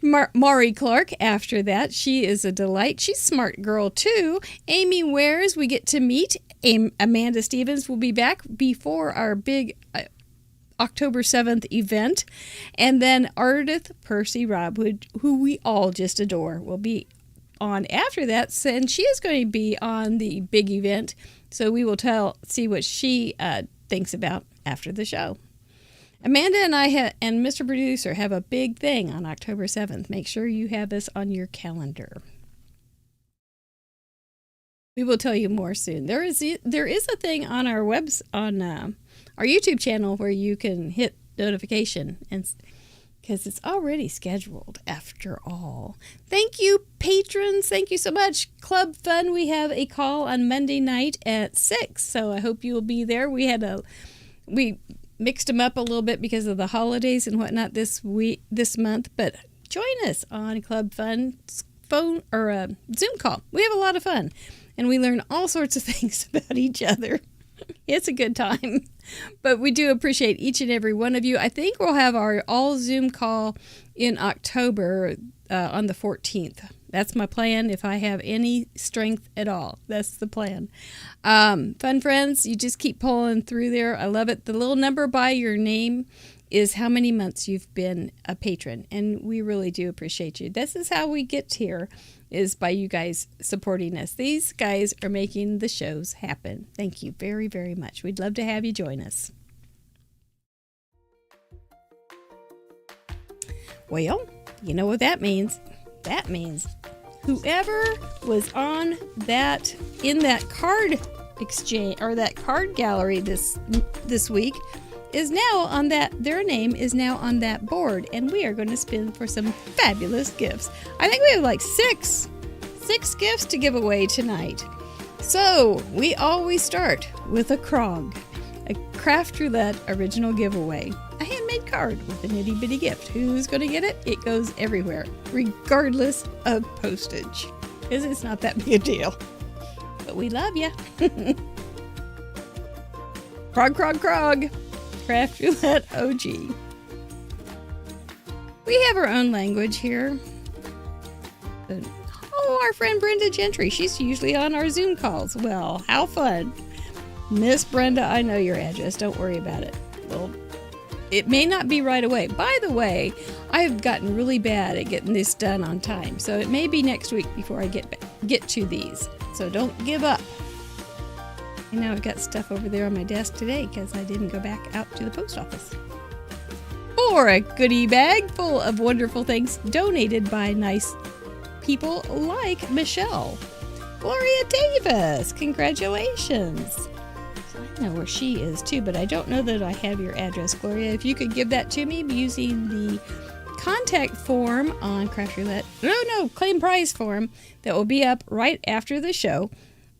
Maury Clark after that. She is a delight. She's a smart girl, too. Amy Wares, we get to meet. Amanda Stevens will be back before our big October 7th event. And then Ardith Percy Robwood, who we all just adore, will be on after that. And she is going to be on the big event. So we will see what she thinks about after the show. Amanda and I and Mr. Producer have a big thing on October 7th. Make sure you have this on your calendar. We will tell you more soon. There is a thing on our our YouTube channel where you can hit notification, and because it's already scheduled after all. Thank you, patrons. Thank you so much. Club Fun, we have a call on Monday night at 6, so I hope you will be there. We mixed them up a little bit because of the holidays and whatnot this month, but join us on Club Fun's phone or Zoom call. We have a lot of fun, and we learn all sorts of things about each other. It's a good time, but we do appreciate each and every one of you. I think we'll have our all Zoom call in October on the 14th. That's my plan if I have any strength at all. That's the plan. Fun friends, you just keep pulling through there. I love it. The little number by your name is how many months you've been a patron, and we really do appreciate you. This is how we get here, is by you guys supporting us. These guys are making the shows happen. Thank you very, very much. We'd love to have you join us. Well, you know what that means. That means whoever was in that card exchange or that card gallery this week is now on their name is now on that board, and we are going to spin for some fabulous gifts. I think we have like six gifts to give away tonight. So we always start with a Krog, a Craft Roulette original giveaway, a handmade card with an itty bitty gift. Who's going to get it? It goes everywhere, regardless of postage, because it's not that big a deal. But we love you. Krog, Krog, Krog. Craft Roulette OG. We have our own language here. Our friend Brenda Gentry. She's usually on our Zoom calls. Well, how fun. Miss Brenda, I know your address. Don't worry about it. Well, it may not be right away. By the way, I've gotten really bad at getting this done on time. So it may be next week before I get to these. So don't give up. I know I've got stuff over there on my desk today because I didn't go back out to the post office. Or a goodie bag full of wonderful things donated by nice people like Michelle. Gloria Davis, congratulations. So I know where she is too, but I don't know that I have your address, Gloria. If you could give that to me using the contact form on Craft Roulette. Claim prize form that will be up right after the show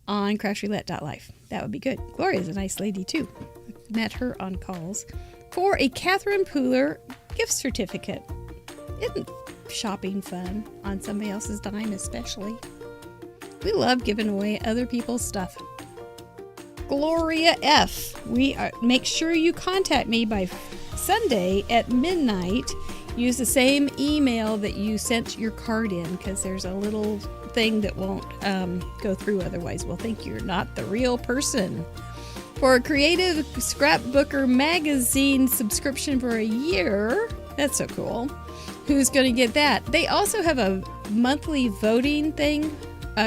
on craftroulette.life. That would be good. Gloria's a nice lady too. I've met her on calls for a Catherine Pooler gift certificate. Isn't shopping fun on somebody else's dime especially? We love giving away other people's stuff. Gloria F. Make sure you contact me by Sunday at midnight. Use the same email that you sent your card in, because there's a little thing that won't go through otherwise. We'll think you're not the real person. For a Creative Scrapbooker magazine subscription for a year, that's so cool. Who's going to get that? They also have a monthly voting thing,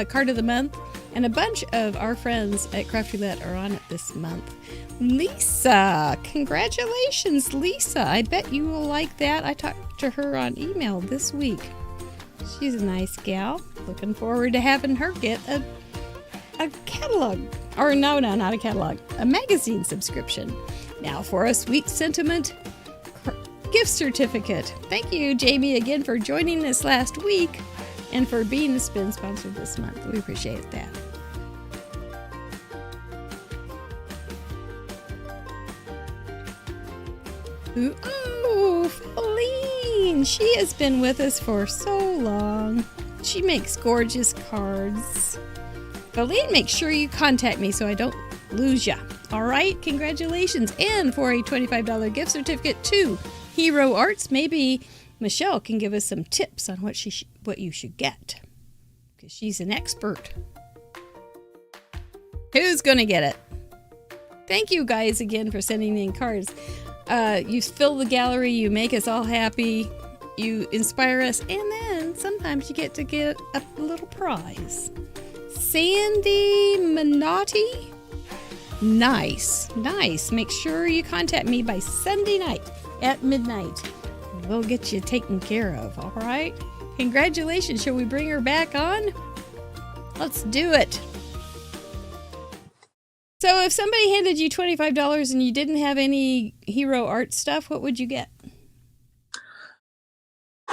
card of the month, and a bunch of our friends at Craft Roulette are on it this month. Lisa, congratulations, Lisa. I bet you will like that. I talked to her on email this week. She's a nice gal. Looking forward to having her get a catalog. Or no, not a catalog. A magazine subscription. Now for a Sweet Sentiment gift certificate. Thank you, Jamie, again for joining us last week and for being the spin sponsor this month. We appreciate that. Ooh, Feline! She has been with us for so long. She makes gorgeous cards. Feline, make sure you contact me so I don't lose ya. All right, congratulations. And for a $25 gift certificate to Hero Arts, maybe Michelle can give us some tips on what you should get, because she's an expert. Who's going to get it? Thank you guys again for sending in cards. You fill the gallery, you make us all happy, you inspire us, and then sometimes you get a little prize. Sandy Minotti? Nice. Make sure you contact me by Sunday night at midnight. We'll get you taken care of, all right? Congratulations. Shall we bring her back on? Let's do it. So if somebody handed you $25 and you didn't have any Hero Art stuff, what would you get?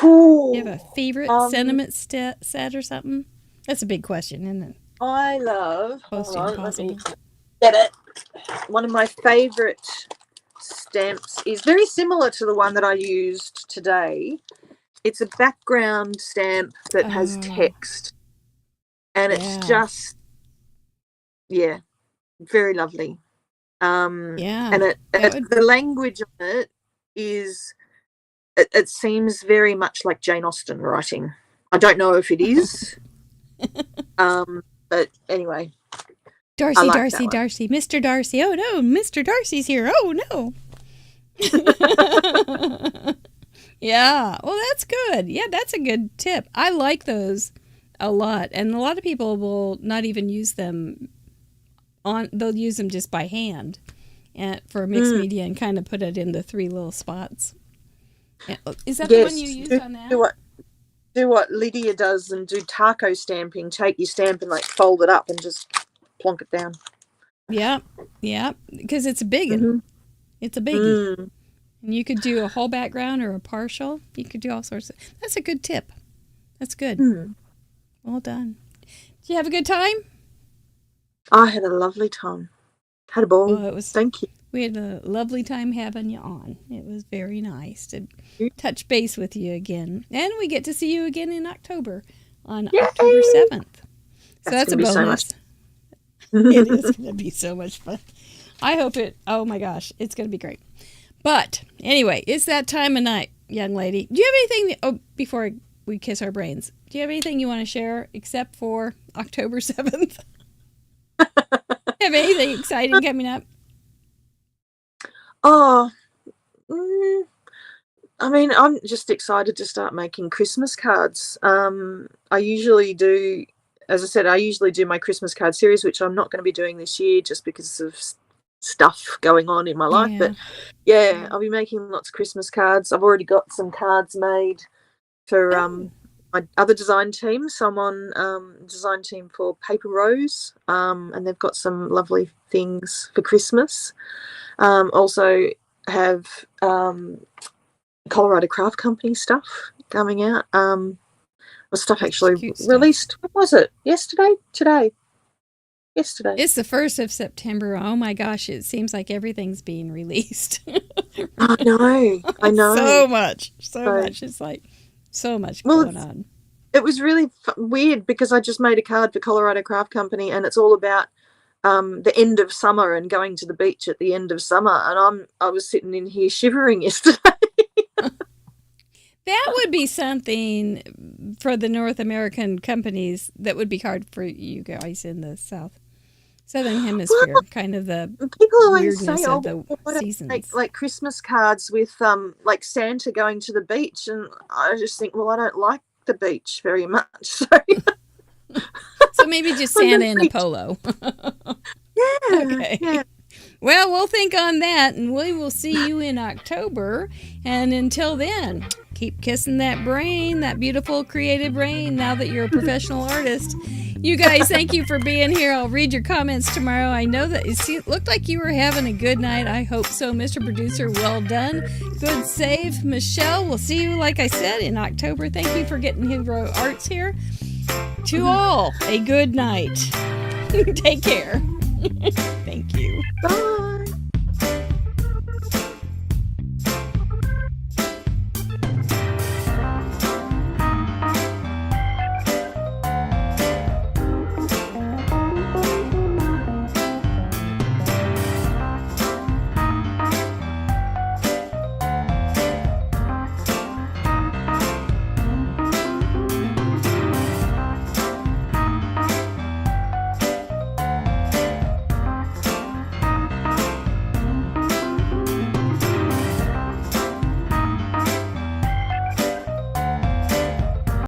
Ooh, You have a favorite sentiment set or something? That's a big question, isn't it? I love. Close to Hold on, impossible. let me get it. One of my favorite stamps is very similar to the one that I used today. It's a background stamp that has text, and it's just, very lovely. And the language on it is, it seems very much like Jane Austen writing. I don't know if it is, but anyway. Darcy, Mr. Darcy. Oh no, Mr. Darcy's here. Oh no. Yeah, well, that's good. Yeah, that's a good tip. I like those a lot, and a lot of people will not even use them they'll use them just by hand for mixed media and kind of put it in the 3 little spots. Is that the one you used on that? Do what Lydia does and do taco stamping. Take your stamp and like fold it up and just plonk it down. Yeah, because it's a big one. Mm-hmm. It's a biggie. And you could do a whole background or a partial. You could do all sorts of... That's a good tip. That's good. Well done. Did you have a good time? I had a lovely time. Had a ball. Well, Thank you. We had a lovely time having you on. It was very nice to touch base with you again. And we get to see you again in October, on October 7th. So that's a bonus. It is going to be so much fun. I hope oh my gosh, it's going to be great. But anyway, it's that time of night, young lady. Do you have anything, before we kiss our brains, do you have anything you want to share except for October 7th? Have anything exciting coming up? Oh, I mean, I'm just excited to start making Christmas cards. I usually do, as I said, I usually do my Christmas card series, which I'm not going to be doing this year just because of stuff going on in my life. But yeah, I'll be making lots of Christmas cards. I've already got some cards made for my other design team. So I'm on design team for Paper Rose, and they've got some lovely things for Christmas. Also have Colorado Craft Company stuff coming out. My stuff actually released. What was it? Yesterday? Today? Yesterday. It's the 1st of September. Oh my gosh, it seems like everything's being released. I know. So much. It's like so much going on. It was really weird because I just made a card for Colorado Craft Company, and it's all about the end of summer and going to the beach at the end of summer. And I was sitting in here shivering yesterday. That would be something for the North American companies that would be hard for you guys in the Southern Hemisphere, kind of the people always weirdness say, of the seasons. Like Christmas cards with like Santa going to the beach, and I just think, well, I don't like the beach very much. So maybe just Santa in a polo. Yeah. Okay. Yeah. Well, we'll think on that, and we will see you in October. And until then, keep kissing that brain, that beautiful creative brain, now that you're a professional artist. You guys, thank you for being here. I'll read your comments tomorrow. I know that it looked like you were having a good night. I hope so, Mr. Producer. Well done. Good save. Michelle, we'll see you, like I said, in October. Thank you for getting Hero Arts here. To all, a good night. Take care. Thank you. Bye.